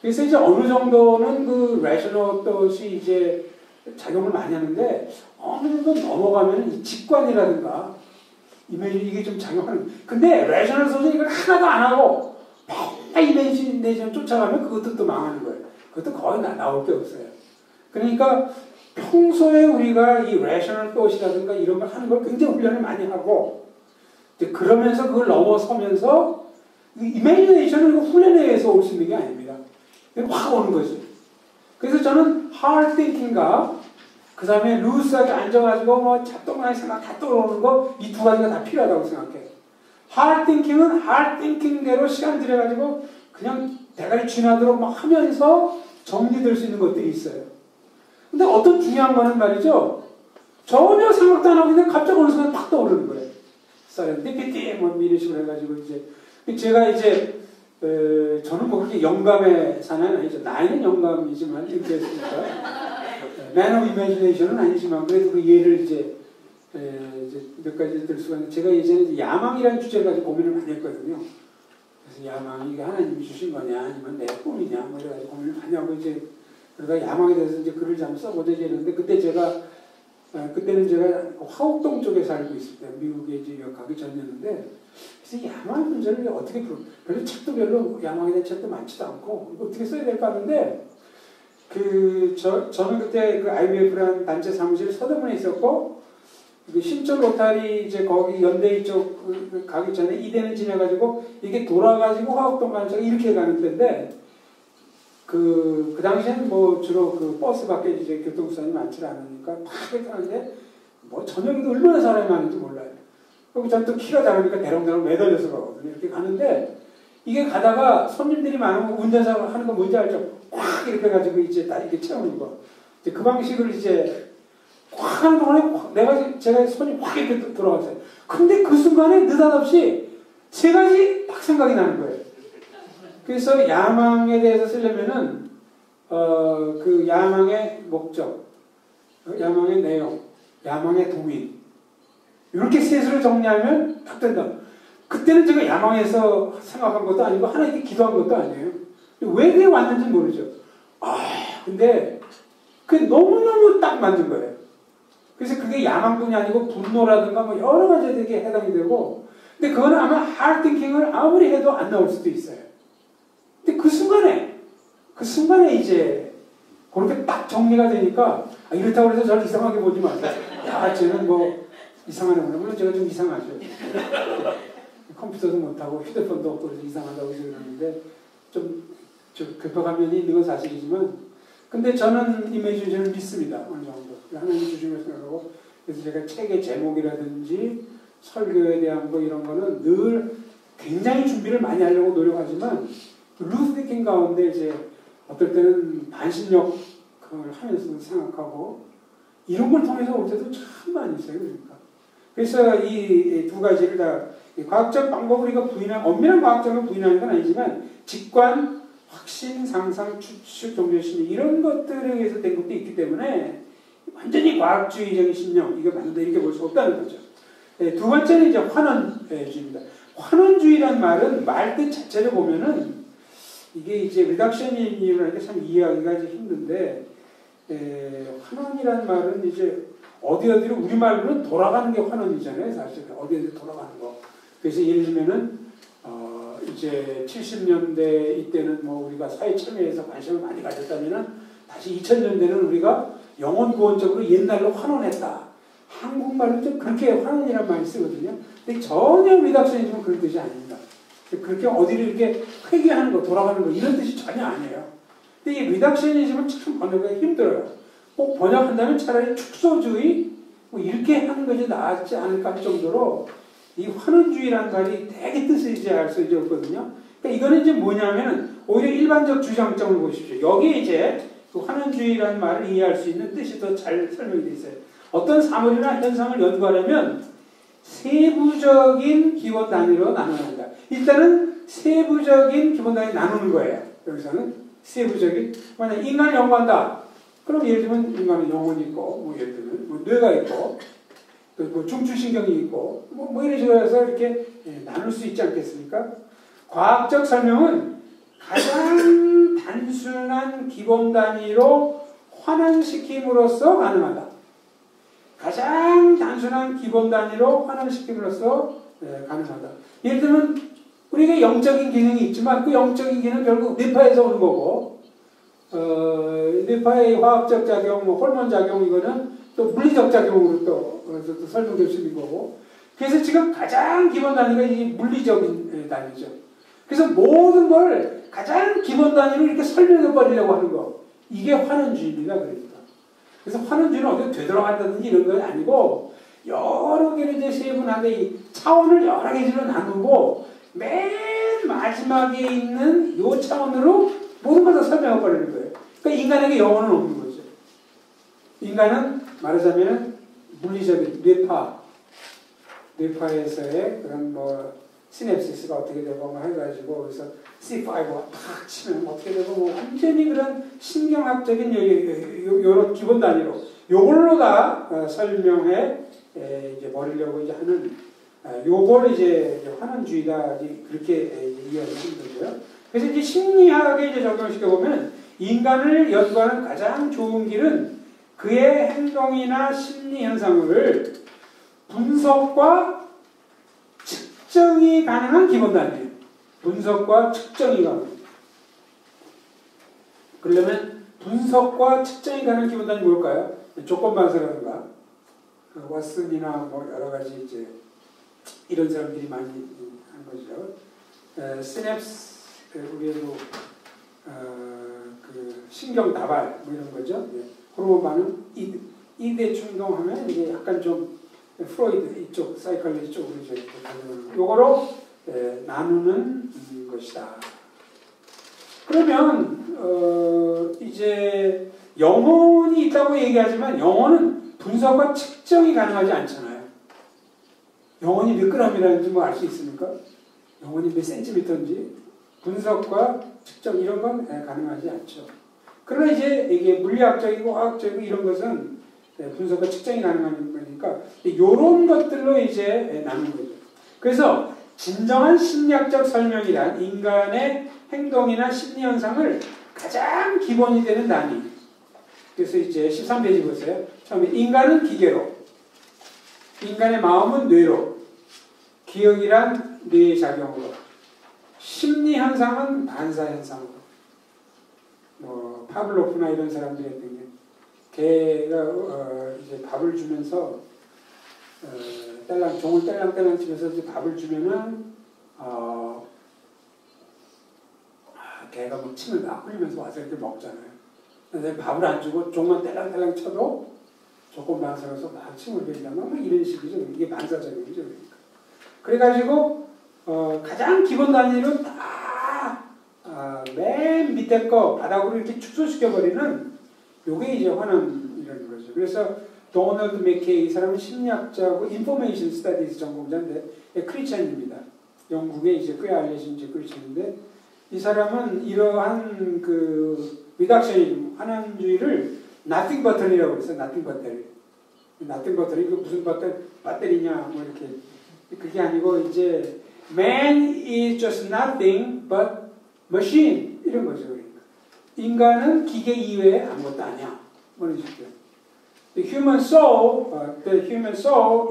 그래서 이제 어느 정도는 그 레셔널 뜻이 이제 작용을 많이 하는데, 어느 정도 넘어가면 이 직관이라든가, 이게 좀 작용하는. 근데 레셔널 소재 이걸 하나도 안 하고, 맨날 이미지네이션 쫓아가면 그것도 또 망하는 거예요. 그것도 거의 나올 게 없어요. 그러니까 평소에 우리가 이 레셔널 뜻이라든가 이런 걸 하는 걸 굉장히 훈련을 많이 하고, 이제 그러면서 그걸 넘어서면서, 이미지네이션은 훈련에 의해서 올 수 있는 게 아닙니다. 확 오는 거지. 그래서 저는 hard thinking과 그 다음에 루스하게 앉아가지고 뭐 잡동하게 생각 다 떠오르는 거 이 두 가지가 다 필요하다고 생각해요. hard thinking은 hard thinking대로 시간 들여가지고 그냥 대가리 쥐나도록 막 하면서 정리될 수 있는 것들이 있어요. 근데 어떤 중요한 거는 말이죠. 전혀 생각도 안 하고 그냥 갑자기 어느 순간 팍 떠오르는 거예요. serendipity 뭐 이런 식으로 해가지고 이제 제가 이제 저는 뭐 그렇게 영감의 사나이는 아니죠. 나이는 영감이지만 이렇게 했으니까 man of imagination은 아니지만 그래도 그 예를 이제 몇 가지 들 수가 있는데 제가 예전에 이제 야망이라는 주제를 가지고 고민을 많이 했거든요. 그래서 야망이 이게 하나님이 주신 거냐 아니면 내 꿈이냐 뭐 이래가지고 고민을 많이 하고 이제 그러다 야망에 대해서 이제 글을 좀 써보자 이랬는데 그때는 제가 화곡동 쪽에 살고 있을 때 미국에 이제 가기 전이었는데 그래서 야망 문제를 어떻게 별로 책도 별로 야망에 대한 책도 많지도 않고 이거 어떻게 써야 될까 하는데 저는 그때 그 IMF라는 단체 사무실 서대문에 있었고 그 신촌 로타리 이제 거기 연대이 쪽 가기 전에 이대는 지나가지고 이게 돌아가지고 화곡동 가는 차가 이렇게 가는 데인데 그 당시에는 뭐 주로 그 버스밖에 이제 교통수단이 많지 않으니까 막 이렇게 가는데 뭐 저녁에도 얼마나 사람이 많은지 몰라요. 그리고 저는 또 키가 작으니까 대롱대롱 매달려서 가거든요. 이렇게 가는데 이게 가다가 손님들이 많으면 운전사 하는 거 뭔지 알죠? 꽉 이렇게 가지고 이제 다 이렇게 채우는 거. 이제 그 방식을 이제 꽉 하는 동안에 제가 손이 확 이렇게 들어갔어요. 근데 그 순간에 느닷없이 세 가지 딱 생각이 나는 거예요. 그래서 야망에 대해서 쓰려면은 그 야망의 목적, 야망의 내용, 야망의 동인 이렇게 셋을 정리하면 딱 된다. 그때는 제가 야망에서 생각한 것도 아니고 하나님께 기도한 것도 아니에요. 왜 그게 왔는지 모르죠. 근데 그게 너무너무 딱 맞는 거예요. 그래서 그게 야망뿐이 아니고 분노라든가 뭐 여러 가지들에게 해당이 되고 근데 그거는 아마 hard thinking을 아무리 해도 안 나올 수도 있어요. 근데 그 순간에 이제 그렇게 딱 정리가 되니까 이렇다고 해서 저를 이상하게 보지 마세요. 야, 쟤는 뭐 이상하네요. 물론 제가 좀 이상하죠. 컴퓨터도 못하고 휴대폰도 없고 그래서 이상하다고 그러는데 좀 급박한 면이 있는 건 사실이지만 근데 저는 이미지를 믿습니다. 어느 정도. 하나님 주심을 생각하고 그래서 제가 책의 제목이라든지 설교에 대한 거 이런 거는 늘 굉장히 준비를 많이 하려고 노력하지만 루스 디킹 가운데 이제 어떨 때는 반신욕을 하면서 생각하고 이런 걸 통해서 올 때도 참 많이 있어요. 그러니까. 그래서 이 두 가지를 다 과학적 방법을 우리가 엄밀한 과학적으로 부인하는 건 아니지만 직관, 확신, 상상, 추측, 종교심리 이런 것들에 의해서 된 것도 있기 때문에 완전히 과학주의적인 신념 이거 맞는다 이렇게 볼 수 없다는 거죠. 두 번째는 이제 환원주의입니다. 환원주의란 말은 말 뜻 자체를 보면은 이게 이제 리덕션이라는 게 참 이해하기가 이제 힘든데 환원이란 말은 이제 어디로 우리말로는 돌아가는 게 환원이잖아요. 사실 어디로 돌아가는 거. 그래서 예를 들면은 이제 70년대 이때는 뭐 우리가 사회 참여에서 관심을 많이 가졌다면은 다시 2000년대는 우리가 영혼 구원적으로 옛날로 환원했다. 한국말로 좀 그렇게 환원이라는 말을 쓰거든요. 근데 전혀 리덕션이즘은 그런 뜻이 아닙니다. 그렇게 어디를 이렇게 회귀하는 거, 돌아가는 거 이런 뜻이 전혀 아니에요. 근데 이 리덕션이즘은 참 번역하기 힘들어요. 꼭 번역한다면 차라리 축소주의 뭐 이렇게 하는 것이 낫지 않을까 할 정도로 이 환원주의라는 말이 되게 뜻을 이제 알 수 있거든요. 그러니까 이거는 이제 뭐냐면 오히려 일반적 주장점을 보십시오. 여기에 이제 그 환원주의라는 말을 이해할 수 있는 뜻이 더 잘 설명이 되어 있어요. 어떤 사물이나 현상을 연구하려면 세부적인 기본 단위로 나눠야 한다. 일단은 세부적인 기본 단위 나누는 거예요. 여기서는 세부적인, 만약 인간을 연구한다. 그럼 예를 들면 인간은 영혼이 있고, 뭐 예를 들면 뭐 뇌가 있고, 또 뭐 중추신경이 있고, 뭐 이런 식으로 해서 이렇게 나눌 수 있지 않겠습니까? 과학적 설명은 가장 단순한 기본 단위로 환원시킴으로써 가능하다. 가장 단순한 기본 단위로 환원시킴으로써 가능하다. 예를 들면 우리가 영적인 기능이 있지만 그 영적인 기능은 결국 뇌파에서 오는 거고 뇌파의 화학적 작용, 뭐 호르몬 작용 이거는 또 물리적 작용으로 또 설명될 수 있는 거고 그래서 지금 가장 기본 단위가 이 물리적인 단위죠. 그래서 모든 걸 가장 기본 단위로 이렇게 설명해 버리려고 하는 거 이게 환원주의입니다. 그러니까. 그래서 환원주의는 어디 되돌아간다든지 이런 건 아니고 여러 개를 이제 세분하게 이 차원을 여러 개로 나누고 맨 마지막에 있는 요 차원으로 모든 걸 다 설명해 버리는 거예요. 그러니까 인간에게 영혼은 없는 거죠. 인간은 말하자면 물리적인 뇌파에서의 그런 뭐 시냅시스가 어떻게 되고 뭐 해가지고 그래서 C5가 팍 치면 어떻게 되고 뭐 완전히 그런 신경학적인 요런 기본 단위로 요걸로 다 설명해 이제 버리려고 이제 하는 요걸 이제 환원주의다 그렇게 이해하는 거고요. 그래서 이제 심리학에 이제 적용시켜 보면 인간을 연구하는 가장 좋은 길은 그의 행동이나 심리 현상을 분석과 측정이 가능한 기본 단위예요. 분석과 측정이 가능해요. 그러려면 분석과 측정이 가능한 기본 단위 뭘까요? 조건 반사라든가 왓슨이나 뭐 여러 가지 이제 이런 사람들이 많이 한 거죠. 시냅스 우리도 그 신경 다발 뭐 이런 거죠. 호르몬 반응, 이대 충동하면 이게 약간 좀 프로이드 이쪽 사이클로지 쪽으로 이제 가는 요거로 나누는 것이다. 그러면 이제 영혼이 있다고 얘기하지만 영혼은 분석과 측정이 가능하지 않잖아요. 영혼이 몇 그램이라는지 뭐 알 수 있습니까? 영혼이 몇 센티미터인지 분석과 측정 이런 건 가능하지 않죠. 그러나 이제 이게 물리학적이고 화학적이고 이런 것은 분석과 측정이 가능한 거니까 이런 것들로 이제 나누는 거죠. 그래서 진정한 심리학적 설명이란 인간의 행동이나 심리 현상을 가장 기본이 되는 단위. 그래서 이제 13페이지 보세요. 처음에 인간은 기계로, 인간의 마음은 뇌로, 기억이란 뇌의 작용으로, 심리 현상은 반사 현상으로. 뭐 파블로프나 이런 사람들이 했던 게 개가 이제 밥을 주면서 종을 딸랑딸랑 치면서 이제 밥을 주면은 개가 막 침을 막 흘리면서 와서 이렇게 먹잖아요. 근데 밥을 안 주고 종만 딸랑딸랑 쳐도 조금 반사로서 막 침을 흘린다면 막 이런 식이죠. 이게 반사작용이죠. 그러니까. 그래가지고 가장 기본 단위로 맨 밑에 거 바닥으로 이렇게 축소시켜버리는 요게 이제 환원이라는 거죠. 그래서 도널드 맥케이 이 사람은 심리학자고 인포메이션 스터디스 전공자인데 크리스천입니다. 영국에 이제 꽤 알려진 이제 크리스천인데 이 사람은 이러한 그 리덕션이즘 환원주의를 nothing but이라고 그랬어요. nothing but. nothing but이 그 무슨 배터리냐 뭐 이렇게 그게 아니고 이제 man is just nothing but machine 이런 거죠. 그러니까 인간은 기계 이외에 아무것도 아니야. 뭐 이런 식으로. The human soul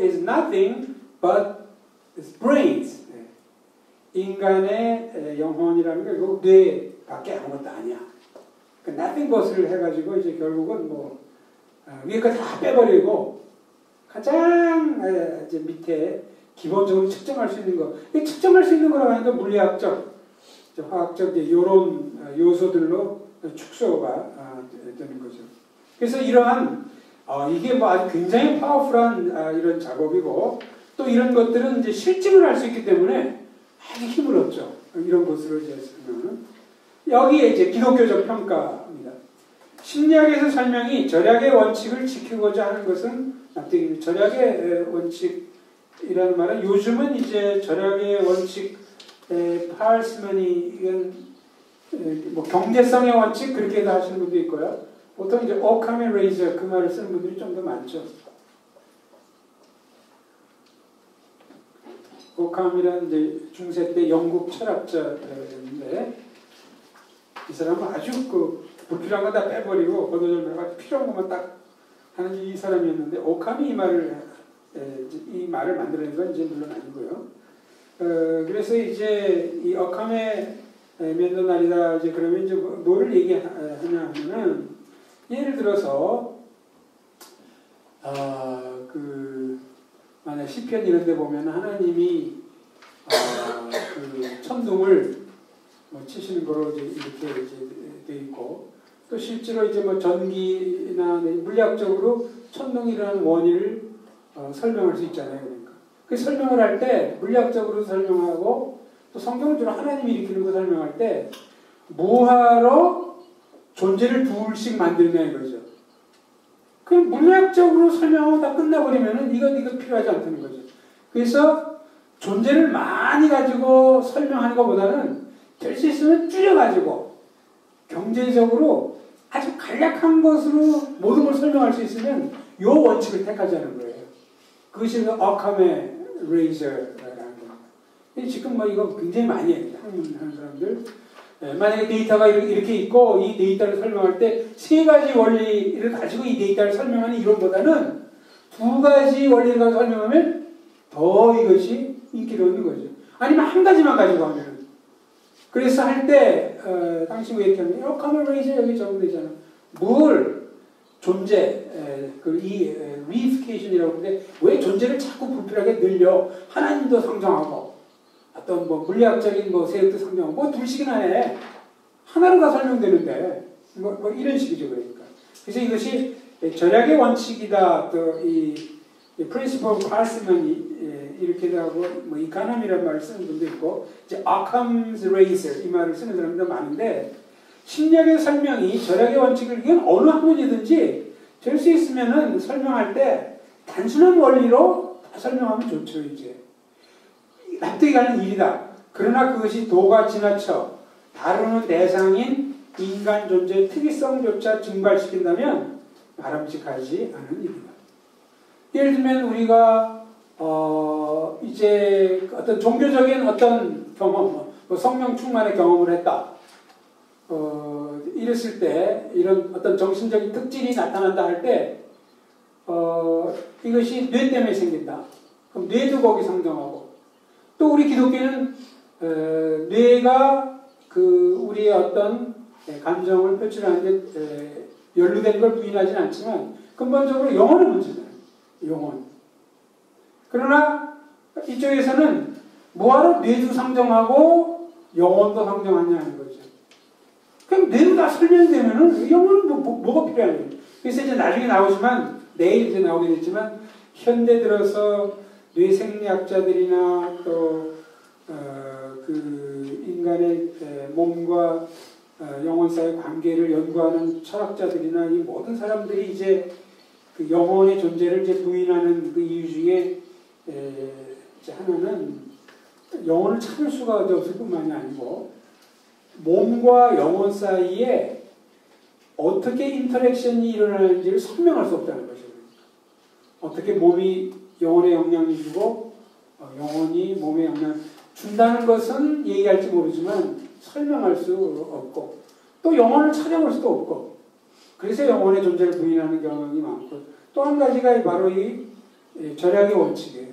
is nothing but its brains. 인간의 영혼이라는 게 그 뇌밖에 아무것도 아니야. 그 nothing but을 해가지고 이제 결국은 뭐 위에 거 다 빼버리고 가장 이제 밑에 기본적으로 측정할 수 있는 거. 이 측정할 수 있는 거라고 하니까 물리학적, 화학적 이런 요소들로 축소가 되는 거죠. 그래서 이러한 이게 뭐 아주 굉장히 파워풀한 이런 작업이고 또 이런 것들은 이제 실증을 할 수 있기 때문에 아주 힘을 얻죠. 이런 것으로 이제 설명은 여기에 이제 기독교적 평가입니다. 심리학에서 설명이 절약의 원칙을 지키고자 하는 것은 납득입니다. 절약의 원칙이라는 말은 요즘은 이제 절약의 원칙, 파르스머니 이건 뭐 경제성의 원칙 그렇게 하시는 분도 있고요. 보통 이제 오캄의 레이저 그 말을 쓰는 분들이 좀 더 많죠. 오캄이라는 이제 중세 때 영국 철학자였는데 이 사람은 아주 그 불필요한 거 다 빼버리고 걷어들면서 필요한 것만 딱 하는 이 사람이었는데 오캄이 이 말을 만들어낸 건 이제 물론 아니고요. 그래서 이제 이 오캄의 면도날이다 이제 그러면 이제 뭐를 얘기하냐 하면은 예를 들어서 만약 시편 이런 데 보면 하나님이 그 천둥을 뭐 치시는 거로 이제 이렇게 이제 돼 있고 또 실제로 이제 뭐 전기나 물리학적으로 천둥이라는 원인을 설명할 수 있잖아요. 그러니까 그 설명을 할 때 물리학적으로 설명하고 또 성경을 주로 하나님이 일으키는 거 설명할 때 뭐하러 존재를 둘씩 만드냐 이거죠. 그 물리학적으로 설명하고 다 끝나버리면은 이거 필요하지 않다는 거죠. 그래서 존재를 많이 가지고 설명하는 것보다는 될 수 있으면 줄여가지고 경제적으로 아주 간략한 것으로 모든 걸 설명할 수 있으면 이 원칙을 택하자는 거예요. 그것이 어캄의 레이저라는 거예요. 지금 뭐 이거 굉장히 많이 해요. 하는 사람들. 만약에 데이터가 이렇게 있고 이 데이터를 설명할 때 세 가지 원리를 가지고 이 데이터를 설명하는 이론보다는 두 가지 원리를 가지고 설명하면 더 이것이 인기를 얻는 거죠. 아니면 한 가지만 가지고 하면 그래서 할 때 당시 왜 이렇게 하면 커먼 레이저 여기 적용되잖아. 물, 존재, 이 리피케이션이라고 하는데 왜 존재를 자꾸 불필요하게 늘려 하나님도 상정하고 어떤 뭐 물리학적인 뭐 세력도 상정하고 뭐 둘씩이나 해. 하나로 다 설명되는데 뭐 이런 식이죠. 그러니까. 그래서 이것이 절약의 원칙이다. 또 이 principle of parsimony 이렇게 하고 뭐 이카노미라는 말을 쓰는 분도 있고 이제 Occam's razor 이 말을 쓰는 사람도 많은데 심리학의 설명이 절약의 원칙을 이건 어느 학문이든지 될 수 있으면은 설명할 때 단순한 원리로 다 설명하면 좋죠. 이제 납득이 가는 일이다. 그러나 그것이 도가 지나쳐 다루는 대상인 인간 존재의 특이성조차 증발시킨다면 바람직하지 않은 일이다. 예를 들면 우리가 이제 어떤 종교적인 어떤 경험, 뭐 성령 충만의 경험을 했다. 이랬을 때 이런 어떤 정신적인 특질이 나타난다 할 때 이것이 뇌 때문에 생긴다. 그럼 뇌도 거기 상정하고 또 우리 기독교는 뇌가 우리의 어떤 감정을 표출하는데 연루된 걸 부인하지는 않지만 근본적으로 영혼의 문제잖아요. 영혼. 그러나 이쪽에서는 뭐하러 뇌도 상정하고 영혼도 상정하냐는 거죠. 그럼 뇌도 다 설명되면은 영혼은 뭐가 필요하냐. 그래서 이제 나중에 나오지만 내일 이제 나오게 됐지만 현대 들어서 뇌생리학자들이나 또 인간의 몸과 영혼 사이의 관계를 연구하는 철학자들이나 이 모든 사람들이 이제 그 영혼의 존재를 이제 부인하는 그 이유 중에 이제 하나는 영혼을 찾을 수가 없을 뿐만이 아니고 몸과 영혼 사이에 어떻게 인터랙션이 일어나는지를 설명할 수 없다는 것이죠. 어떻게 몸이 영혼에 영향을 주고 영혼이 몸에 영향을 준다는 것은 얘기할지 모르지만 설명할 수 없고 또 영혼을 찾아볼 수도 없고 그래서 영혼의 존재를 부인하는 경향이 많고 또 한 가지가 바로 이 절약의 원칙이에요.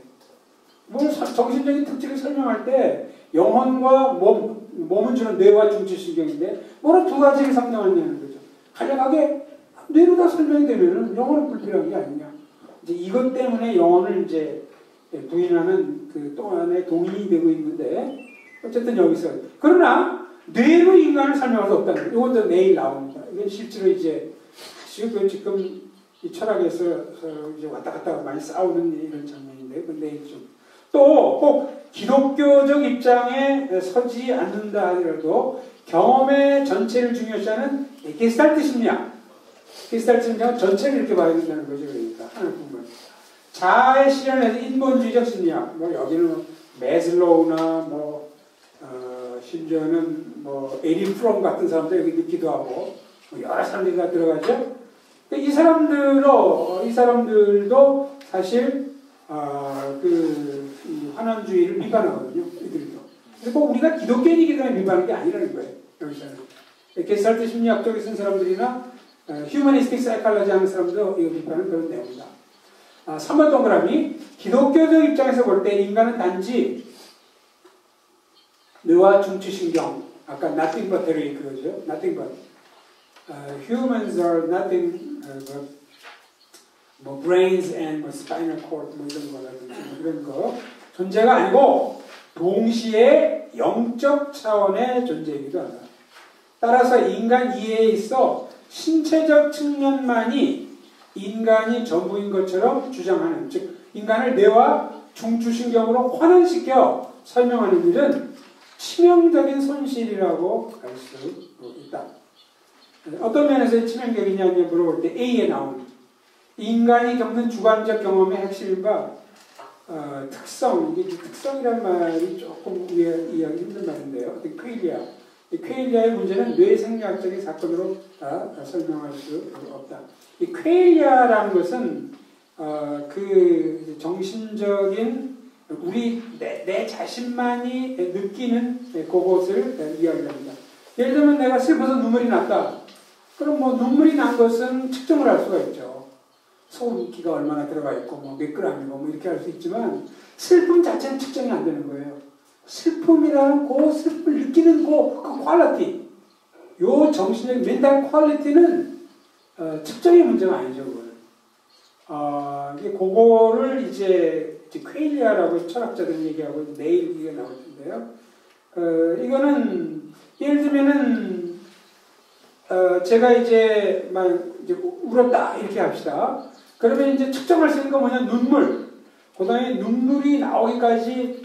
뭐 정신적인 특질을 설명할 때 영혼과 몸은 주는 뇌와 중추신경인데 뭐로 두 가지를 상정하냐는 거죠. 간략하게 뇌로 다 설명이 되면은 영혼은 불필요한 게 아니냐. 이제 이것 때문에 영혼을 이제 부인하는 그 또 하나의 동의이 되고 있는데 어쨌든 여기서 그러나 뇌로 인간을 설명할 수 없다는 거예요. 이것도 내일 나옵니다. 이건 실제로 이제 지금 이 철학에서 이제 왔다 갔다 많이 싸우는 이런 장면인데 그 내일 좀 또 꼭 기독교적 입장에 서지 않는다 하더라도 경험의 전체를 중요시하는 게스탈트 심리학. 게스탈트 심리학은 전체를 이렇게 봐야 된다는 거죠. 그러니까 하나뿐만. 자아의 실현에서 인본주의적 심리학. 뭐 여기는 메슬로우나 심지어는 에릭 프롬 같은 사람도 여기 넣기도 하고 여러 사람들이 다 들어가죠. 이 사람들도 사실 이 환원주의를 비판하거든요. 이들도. 근데 꼭 우리가 기독교인이기 때문에 비판하는 게 아니라는 거예요. 여기서는. 게스탈트 심리학 쪽에 쓴 사람들이나 휴머니스틱 사이칼러지 하는 사람도 이거 비판하는 그런 내용이다. 3번 동그라미. 기독교적 입장에서 볼 때 인간은 단지 뇌와 중추신경, 아까 nothing but 그거죠. nothing but. Humans are nothing but brains and spinal cord 이런 거라든지 그런 거 존재가 아니고 동시에 영적 차원의 존재이기도 하다. 따라서 인간 이해에 있어 신체적 측면만이 인간이 전부인 것처럼 주장하는, 즉 인간을 뇌와 중추신경으로 환원시켜 설명하는 일은 치명적인 손실이라고 할 수 있다. 어떤 면에서 치명적이냐 물어볼 때 A에 나오는 인간이 겪는 주관적 경험의 핵심과 특성, 이게 특성이란 말이 조금 이해하기 힘든 말인데요. 쾌일리아의 문제는 뇌생리학적인 사건으로 설명할 수 없다. 이 쾌일리아라는 것은 그 정신적인 내 자신만이 느끼는 그것을 이야기합니다. 예를 들면 내가 슬퍼서 눈물이 났다. 그럼 눈물이 난 것은 측정을 할 수가 있죠. 소금기가 얼마나 들어가 있고 몇 그램이고 이렇게 할 수 있지만 슬픔 자체는 측정이 안 되는 거예요. 슬픔이라는 그 슬픔을 느끼는 그 퀄리티, 요 정신적 멘탈 퀄리티는 측정의 문제가 아니죠. 그거를 이제 쾌일리아라고 철학자들이 얘기하고 내일 이게 나올 텐데요. 이거는 예를 들면은 제가 이제 울었다 이렇게 합시다. 그러면 이제 측정할 수 있는 건 뭐냐? 눈물. 그다음에 눈물이 나오기까지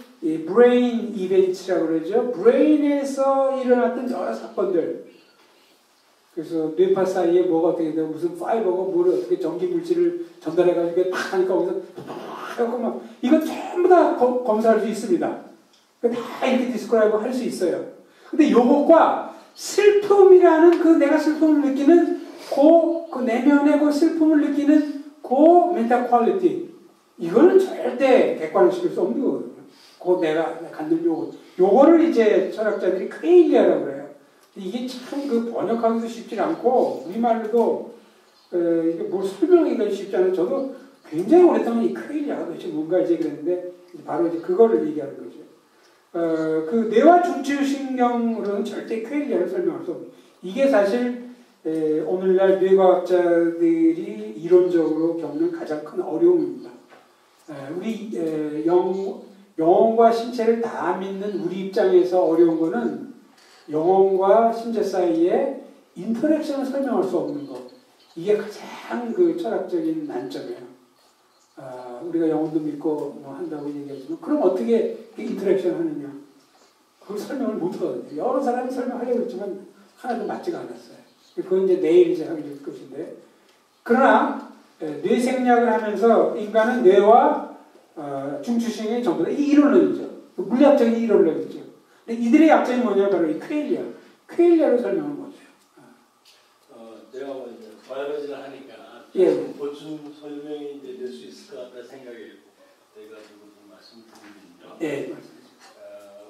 브레인 이벤트라고 그러죠. 브레인에서 일어났던 여러 사건들. 그래서 뇌파 사이에 뭐가 어떻게 되고 무슨 파이버가 뭐를 어떻게 전기 물질을 전달해가지고 딱 하니까 거기서 하고 이거 전부 다 검사할 수 있습니다. 다 이렇게 디스크라이브 할 수 있어요. 근데 요것과 슬픔이라는 그 내가 슬픔을 느끼는 그 내면의 그 슬픔을 느끼는 그 멘탈 퀄리티, 이거는 절대 객관화시킬 수 없는 거거든요. 그 내가 갖는 요거를 이제 철학자들이 쾌일리아라고 그래요. 이게 참 번역하기도 쉽지 않고 우리말로도 이게 뭘 설명하기가 쉽지 않아요. 저도 굉장히 오랫동안 이 쾌일리아가 도대체 뭔가 이제 그랬는데 바로 이제 그거를 얘기하는 거죠. 그 뇌와 중추신경으로는 절대 쾌일리아를 설명할 수 없어요. 이게 사실 오늘날 뇌과학자들이 이론적으로 겪는 가장 큰 어려움입니다. 우리 영혼과 신체를 다 믿는 우리 입장에서 어려운 거는 영혼과 신체 사이에 인터랙션을 설명할 수 없는 것. 이게 가장 철학적인 난점이에요. 우리가 영혼도 믿고 한다고 얘기하지만 그럼 어떻게 인터랙션 하느냐? 그걸 설명을 못 하거든요. 여러 사람이 설명하려고 했지만 하나도 맞지가 않았어요. 그건 이제 내일 이제 하게 될 것인데. 그러나 뇌생략을 하면서 인간은 뇌와 중추신경이 전부 다 이론론이죠. 물리학적인 이론론이죠. 근데 이들의 약점이 뭐냐? 바로 이 쾌일리아로 설명한 거죠. 내가 이제 바이올로지를 하니까 보충 설명이 될 수 있을 것 같다 생각이 돼가지고 좀 말씀드리면요. 예.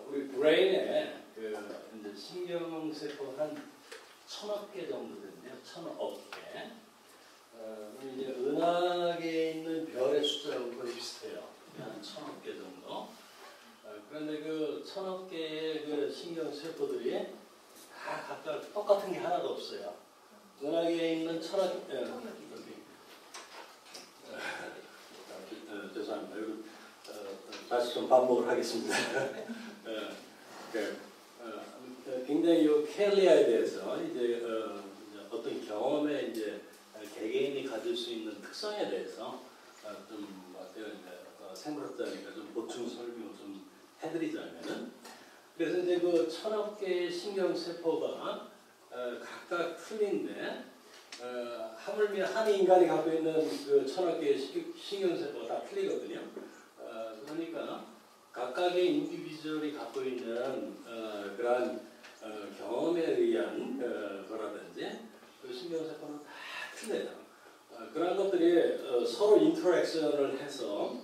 우리 브레인에 이제 신경세포 한 1000억 개 정도 된대요. 1000억 개. 이제 은하계에 있는 별의 숫자하고 거의 비슷해요. 한 1000억 개 정도. 그런데 그 1000억 개의 그 신경세포들이 다 각각 똑같은 게 하나도 없어요. 은하계에 있는 1000억 죄송합니다. 다시 좀 반복을 하겠습니다. 굉장히 이 켈리아에 대해서 이제 어떤 경험에 이제 개개인이 가질 수 있는 특성에 대해서 좀 어때요? 생물학자니까 좀 보충 설명을 좀 해드리자면은, 그래서 이제 그 1000억 개의 신경세포가 각각 틀린데 하물며 한 인간이 갖고 있는 그 1000억 개의 신경세포가 다 틀리거든요. 그러니까 각각의 인디비주얼이 갖고 있는 그러한 경험에 의한 거라든지 그 신경세포는 다 틀려요. 그런 것들이 서로 인터랙션을 해서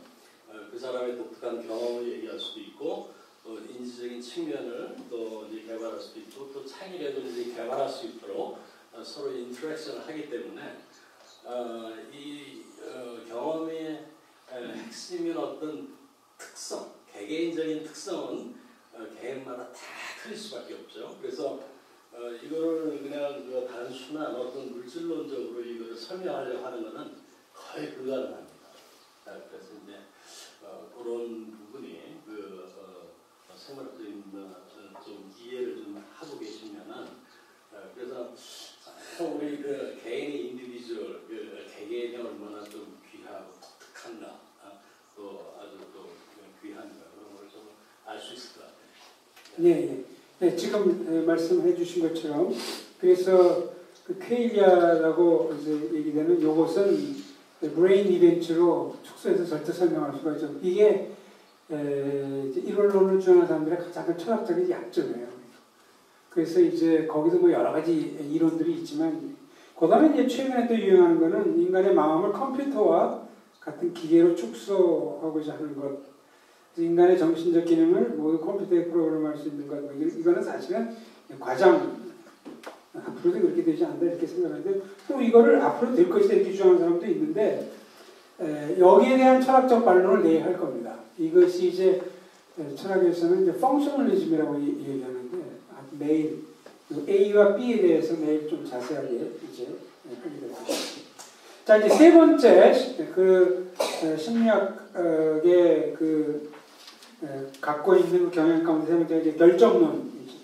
그 사람의 독특한 경험을 얘기할 수도 있고, 인지적인 측면을 또 이제 개발할 수도 있고, 또 창의력을 이제 개발할 수 있도록 서로 인터랙션을 하기 때문에 이 경험의 핵심인 어떤 특성, 개개인적인 특성은 개인마다 다 틀릴 수밖에 없죠. 그래서 이거를 그냥 그 단순한 어떤 물질론적으로 이거를 설명하려고 하는 것은 거의 불가능합니다. 그래서 이제 그런 부분이 그 생물학적인 좀 이해를 좀 하고 계시면은, 그래서 우리 그 개인의 인디비주얼, 그 개개인이 얼마나 좀 귀하고 독특한가, 또 아주 또 귀한가, 그런 걸 좀 알 수 있을 것 같아요. 네, 네, 지금 말씀해 주신 것처럼, 그래서 그 퀘일리아라고 이제 얘기되는 요것은 브레인 이벤트로 축소해서 절대 설명할 수가 있죠. 이게 이론론을 주장하는 사람들의 가장 큰 철학적인 약점이에요. 그래서 이제 거기도 뭐 여러 가지 이론들이 있지만, 그다음에 이제 최근에 또 유행하는 거는 인간의 마음을 컴퓨터와 같은 기계로 축소하고자 하는 것. 인간의 정신적 기능을 모두 컴퓨터에 프로그램할 수 있는 것. 이거는 사실은 과장, 앞으로도 그렇게 되지 않는다 이렇게 생각하는데, 또 이거를 앞으로 될 것이다 이렇게 주장하는 사람도 있는데, 여기에 대한 철학적 반론을 내야 할 겁니다. 이것이 이제 철학에서는 이제 펑셔널리즘이라고 얘기하는데, 내일 A와 B에 대해서 내일 좀 자세하게 이제 하게 될 것입니다. 자, 이제 세 번째 그 심리학의 그 갖고 있는 그 경향 가운데 세 번째가 이제 결정론이죠.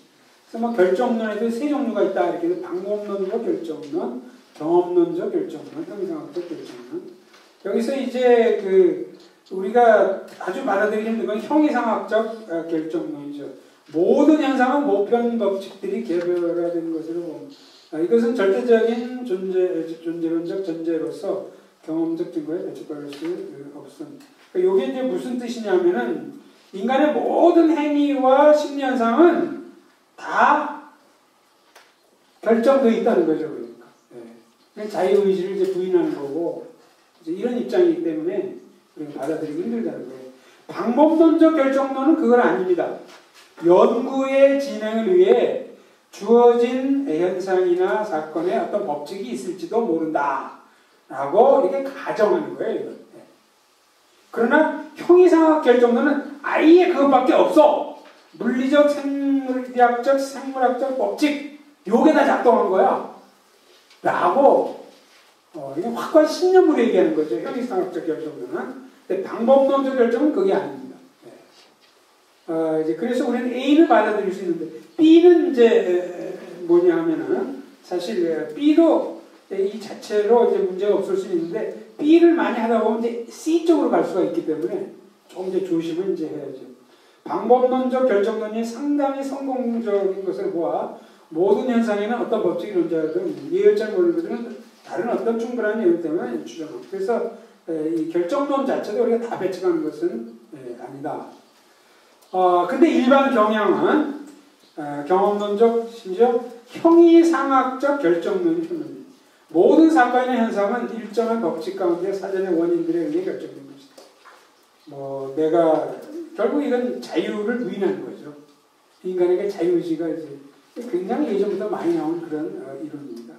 그래서 뭐 결정론에도 세 종류가 있다 이렇게 방법론적 결정론, 경험론적 결정론, 형이상학적 결정론. 여기서 이제 그 우리가 아주 받아들이기 힘든 건 형이상학적 결정론이죠. 모든 현상은 모편 법칙들이 개별화되는 것으로 봅니다. 이것은 절대적인 존재론적 전제로서 경험적 증거에 배척받을 수 없습니다. 그러니까 이게 이제 무슨 뜻이냐면은 인간의 모든 행위와 심리 현상은 다 결정되어 있다는 거죠. 그러니까. 네. 자유의지를 이제 부인하는 거고, 이제 이런 입장이기 때문에 우리가 받아들이기 힘들다는 거예요. 방법론적 결정론은 그건 아닙니다. 연구의 진행을 위해 주어진 현상이나 사건에 어떤 법칙이 있을지도 모른다 라고 이렇게 가정하는 거예요. 이건. 네. 그러나 형이상학 결정론은 아예 그것밖에 없어. 물리적, 생물학적, 생물학적 법칙 요게 다 작동한 거야 라고 이게 확고한 신념으로 얘기하는 거죠. 형이상학적 결정론은. 근데 방법론적 결정은 그게 아닙니다. 네. 이제 그래서 우리는 A를 받아들일 수 있는데, B는 이제 뭐냐 하면은, 사실 B도 이 자체로 이제 문제가 없을 수 있는데, B를 많이 하다 보면 이제 C 쪽으로 갈 수가 있기 때문에 조금 이제 조심을 이제 해야죠. 방법론적 결정론이 상당히 성공적인 것을 보아 모든 현상에는 어떤 법칙이 존재하든 예열장 모르거든 다른 어떤 충분한 이유 때문에 추정합니다. 그래서 이 결정론 자체도 우리가 다 배척하는 것은 아니다. 근데 일반 경향은 경험론적 심지어 형이상학적 결정론이 표현됩니다. 모든 사건의 현상은 일정한 법칙 가운데 사전의 원인들에 의해 결정된 것이다. 뭐 내가 결국 이건 자유를 부인하는 거죠. 인간에게 자유의지가 이제 굉장히 예전부터 많이 나온 그런 이론입니다.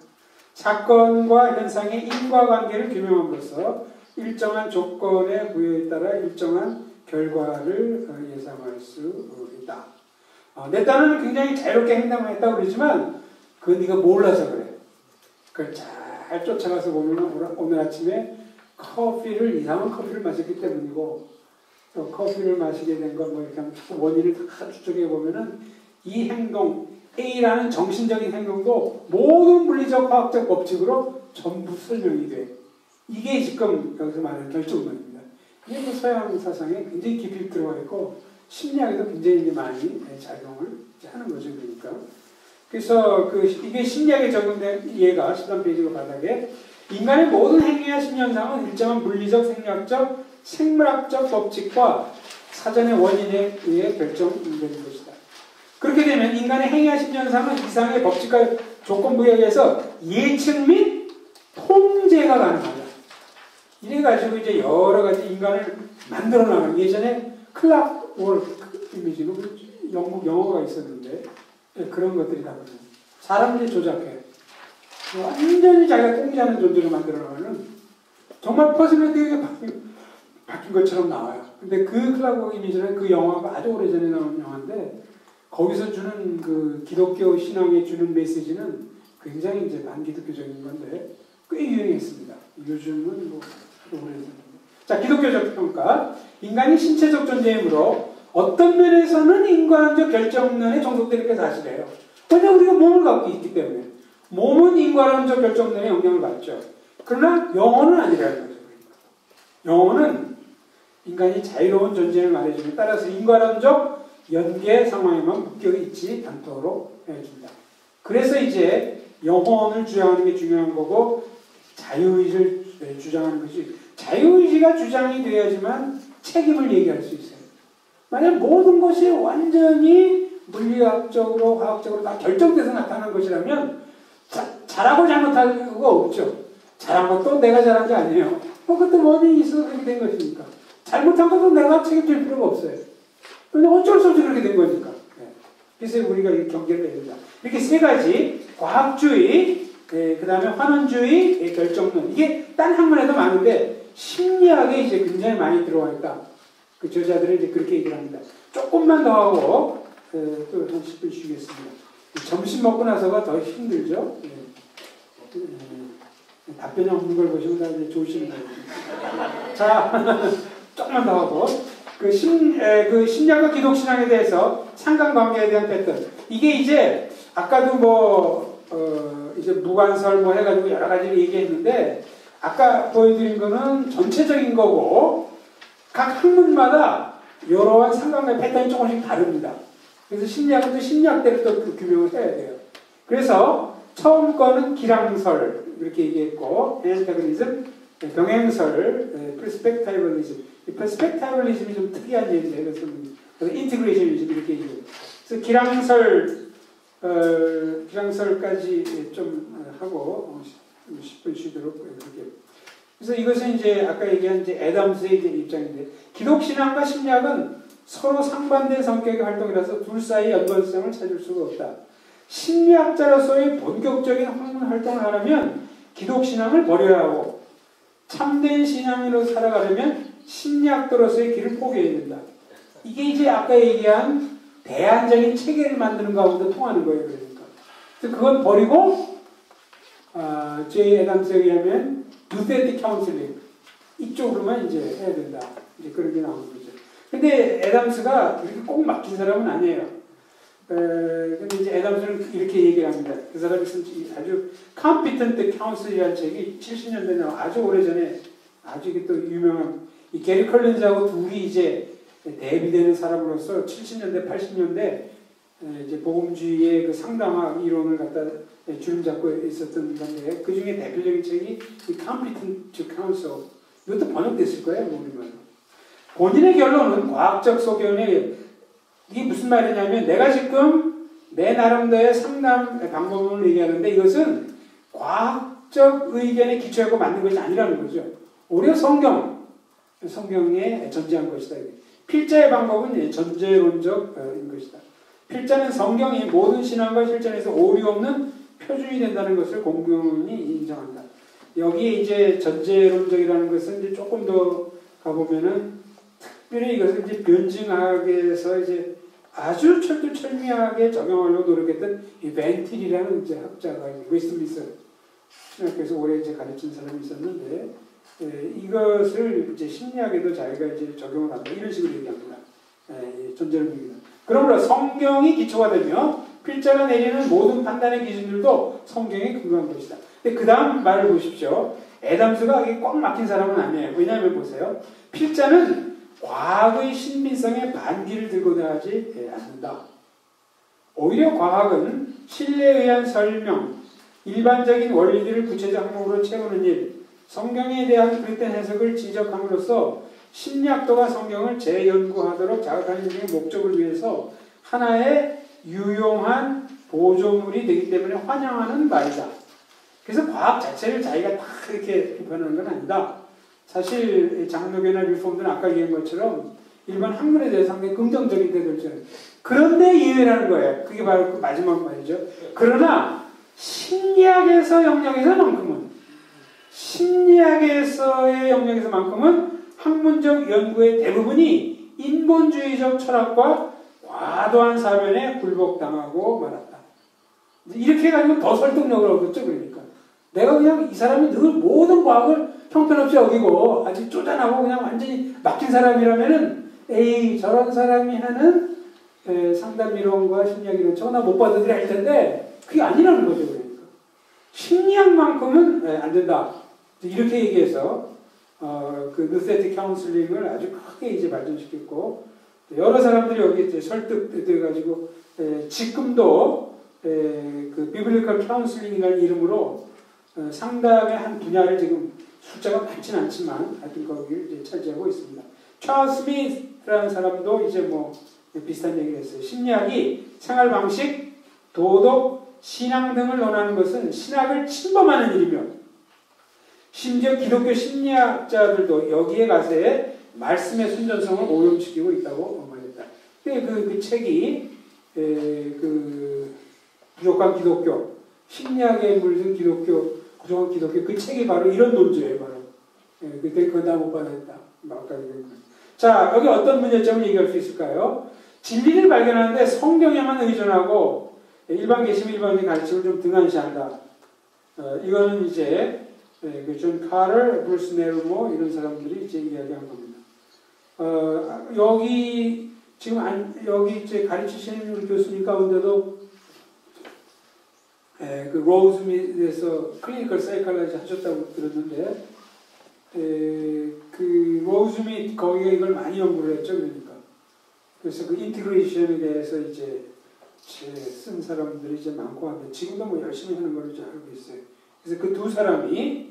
사건과 현상의 인과관계를 규명함으로써 일정한 조건의 부여에 따라 일정한 결과를 예상할 수 있다. 내 딸은 굉장히 자유롭게 행동했다고 그러지만 그건 네가 몰라서 그래. 그걸 잘 쫓아가서 보면 오늘 아침에 이상한 커피를 마셨기 때문이고 또 커피를 마시게 된 건 뭐 이렇게 원인을 다 추적해 보면은 이 행동, A라는 정신적인 행동도 모든 물리적 화학적 법칙으로 전부 설명이 돼. 이게 지금 여기서 말하는 결정론입니다. 이게 뭐 서양 사상에 굉장히 깊이 들어가 있고 심리학에도 굉장히 많이 작용을 하는 거죠. 그러니까. 그래서 이게 심리학에 적용된 이해가 13페이지로 바닥에 인간의 모든 행위와 심리현상은 일정한 물리적, 생리학적, 생물학적 법칙과 사전의 원인에 의해 결정되는 것이다. 그렇게 되면 인간의 행위와 심리현상은 이상의 법칙과 조건부에 의해서 예측 및 통제가 가능하다. 이래가지고 이제 여러 가지 인간을 만들어 나가는 예전에 클락 월크 이미지로 영국 영어가 있었는데 그런 것들이 다 그래요. 사람들이 조작해. 완전히 자기가 통제하는 존재로 만들어 나가는 정말 퍼스널리티가 바뀐 것처럼 나와요. 근데 그 클락 월크 이미지는 그 영화가 아주 오래전에 나온 영화인데 거기서 주는 그 기독교 신앙에 주는 메시지는 굉장히 이제 반기독교적인 건데 꽤 유행했습니다. 요즘은 뭐 오래됐는데. 자, 기독교적 평가. 인간이 신체적 존재이므로 어떤 면에서는 인과론적 결정론에 종속되는 게 사실이에요. 왜냐하면 우리가 몸을 갖고 있기 때문에. 몸은 인과론적 결정론에 영향을 받죠. 그러나 영혼은 아니라는 거죠. 영혼은 인간이 자유로운 존재를 말해주는 따라서 인과론적 연계 상황에만 묶여 있지 않도록 해준다. 그래서 이제 영혼을 주장하는 게 중요한 거고 자유의지를 주장하는 것이 자유의지가 주장이 돼야지만 책임을 얘기할 수 있어요. 만약 모든 것이 완전히 물리학적으로 화학적으로 다 결정돼서 나타난 것이라면 잘하고 잘못할 거 없죠. 잘한 것도 내가 잘한 게 아니에요. 그것도 원인이 있어서 그렇게 된 것이니까. 잘못한 것도 내가 책임질 필요가 없어요. 근데 어쩔 수 없이 그렇게 된 거니까. 그래서 우리가 이렇게 경계를 해야 된다. 이렇게 세 가지 과학주의, 그 다음에 환원주의, 결정론. 이게 딴 학문에도 많은데 심리학에 이제 굉장히 많이 들어와 있다. 그 저자들은 이제 그렇게 얘기를 합니다. 조금만 더 하고 또 한 10분 쉬겠습니다. 점심 먹고 나서가 더 힘들죠. 답변이 없는 걸 보시면 다 이제 좋으시는 거예요. 자, 조금만 더 하고 그 심리학과 기독신앙에 대해서 상관관계에 대한 패턴. 이게 이제 아까도 이제 무관설 해가지고 여러 가지를 얘기했는데 아까 보여드린 거는 전체적인 거고 각 학문마다 이러한 상관관계 패턴이 조금씩 다릅니다. 그래서 심리학은 또 심리학대로 또 그 규명을 해야 돼요. 그래서 처음 거는 기량설 이렇게 얘기했고 엔타고니즘, 병행설, 퍼스펙타이벌리즘. 이 퍼스펙타이벌리즘이 좀 특이한 얘기인데 그래서 인티그레이션이즘 이렇게 얘기해요. 그래서 기량설까지 좀 하고 10분 쉬도록 이렇게. 그래서 이것은 이제 아까 얘기한 이제 애담스의 입장인데 기독신앙과 심리학은 서로 상반된 성격의 활동이라서 둘 사이의 연관성을 찾을 수가 없다. 심리학자로서의 본격적인 학문 활동을 하려면 기독신앙을 버려야 하고 참된 신앙으로 살아가려면 심리학자로서의 길을 포기해야 된다. 이게 이제 아까 얘기한 대안적인 체계를 만드는 거하고도 통하는 거예요. 그러니까. 그래서 그건 버리고 제이 애담스에 의하면 유세티 카운슬링 이쪽으로만 이제 해야 된다. 이제 그런 게 나오는 거죠. 근데 애담스가 이렇게 꼭 맡긴 사람은 아니에요. 근데 이제 애담스는 이렇게 얘기를 합니다. 그 사람이 쓴 아주 Competent Counsel이라는 책이 70년대에 나와 아주 오래전에 아주 이게 또 유명한 이 게리 컬린즈하고 둘이 이제 대비되는 사람으로서 70년대, 80년대 이제 복음주의의 그 상담학 이론을 갖다 주름 잡고 있었던 건데 그 중에 대표적인 책이 이 Competent Counsel. 이것도 번역됐을 거예요, 우리말로. 본인의 결론은 과학적 소견에 이게 무슨 말이냐면 내가 지금 내 나름대로의 상담 방법을 얘기하는데 이것은 과학적 의견에 기초하고 만든 것이 아니라는 거죠. 오히려 성경에 전제한 것이다. 필자의 방법은 전제론적인 것이다. 필자는 성경이 모든 신앙과 실천에서 오류 없는 표준이 된다는 것을 공공히 인정한다. 여기에 이제 전제론적이라는 것은 이제 조금 더 가보면은 그런데 이것을 이제 변증학에서 이제 아주 철두철미하게 적용하려고 노력했던 이 벤틸이라는 이제 학자가 웨스트민스터 신학교에서 오래 이제 가르친 사람이 있었는데, 이것을 이제 심리학에도 자기가 이제 적용을 한다 이런 식으로 얘기합니다. 존재론입니다. 그러므로 성경이 기초가 되며 필자가 내리는 모든 판단의 기준들도 성경에 근거한 것이다. 근데 그 다음 말을 보십시오. 애담스가 이게 꽉 막힌 사람은 아니에요. 왜냐하면 보세요. 필자는 과학의 신빙성에 반기를 들고 나가지 않는다. 오히려 과학은 신뢰에 의한 설명, 일반적인 원리들을 구체적 항목으로 채우는 일, 성경에 대한 그릇된 해석을 지적함으로써 심리학도가 성경을 재연구하도록 자극하는 일의 목적을 위해서 하나의 유용한 보조물이 되기 때문에 환영하는 말이다. 그래서 과학 자체를 자기가 다 이렇게 비판하는 건 아니다. 사실 장로교나 리폼들은 아까 얘기한 것처럼 일반 학문에 대해서 상당히 긍정적인 태도를 주는. 그런데 예외라는 거예요. 그게 바로 그 마지막 말이죠. 그러나 심리학에서의 영역에서만큼은 학문적 연구의 대부분이 인본주의적 철학과 과도한 사변에 굴복당하고 말았다. 이렇게 해가지고 더 설득력을 얻었죠. 그러니까 내가 그냥 이 사람이 늘 모든 과학을 형편없이 여기고 아주 쪼잔하고 그냥 완전히 막힌 사람이라면은 에이 저런 사람이 하는 상담이론과 심리학이론 저거 나 못 받아들여 할 텐데 그게 아니라는 거죠. 그러니까 심리학만큼은 안 된다. 이렇게 얘기해서 그 뉴세티 카운슬링을 아주 크게 이제 발전시켰고 여러 사람들이 여기 이제 설득돼가지고 지금도 그 비블리컬 카운슬링이라는 이름으로 상담의 한 분야를 지금 숫자가 많지는 않지만 하여튼 거기를 이제 차지하고 있습니다. 찰스 스미스라는 사람도 이제 뭐 비슷한 얘기를 했어요. 심리학이 생활 방식, 도덕, 신앙 등을 논하는 것은 신학을 침범하는 일이며 심지어 기독교 심리학자들도 여기에 가세 말씀의 순전성을 오염시키고 있다고 말했다. 그 책이 그 부족한 기독교, 심리학에 물든 기독교, 부족한 기독교 그 책이 바로 이런 논조예요. 바로 그때 그거 다 못 받았다. 자, 여기 어떤 문제점을 얘기할 수 있을까요? 진리를 발견하는데 성경에만 의존하고 일반 개심, 일반의 가르침을 좀 등한시한다. 이거는 이제 존 카터, 브루스 네르모 이런 사람들이 이제 이야기한 겁니다. 여기 지금 여기 이제 가르치시는 우리 교수님 가운데도 그 로즈밋에서 클리니컬 사이콜로지 하셨다고 들었는데 그 로즈밋 거기가 이걸 많이 연구를 했죠. 그러니까 그래서 그 인티그레이션에 대해서 이제 쓴 사람들이 이제 많고 한데 지금도 뭐 열심히 하는 걸로 알고 있어요. 그래서 그 두 사람이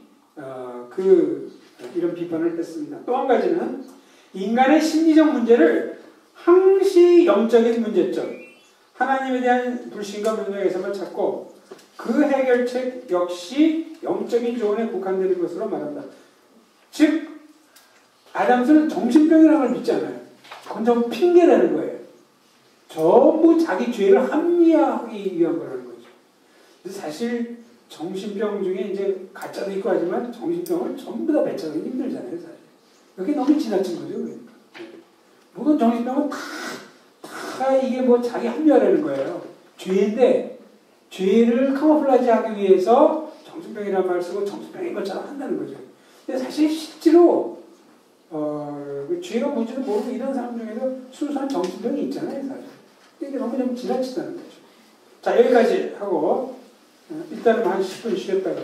이런 비판을 했습니다. 또 한 가지는 인간의 심리적 문제를 항시 영적인 문제점, 하나님에 대한 불신과 문명에서만 찾고 그 해결책 역시 영적인 조언에 국한되는 것으로 말한다. 즉 아담스는 정신병이라는 걸 믿지 않아요. 그건 좀 핑계라는 거예요. 전부 자기 죄를 합리화하기 위한 거라는 거죠. 근데 사실 정신병 중에 이제 가짜도 있고 하지만 정신병을 전부 다 배척하기 힘들잖아요. 사실. 그게 너무 지나친 거죠. 그러니까. 모든 정신병은 다 이게 뭐 자기 합리화라는 거예요. 죄인데 죄를 카모플라지 하기 위해서 정신병이라는 말을 쓰고 정신병인 것처럼 한다는 거죠. 근데 사실 실제로 그 죄가 뭔지도 모르고 이런 사람 중에도 순수한 정신병이 있잖아요. 사실. 이게 너무 좀 지나치다는 거죠. 자, 여기까지 하고 일단은 한 10분 쉬었다가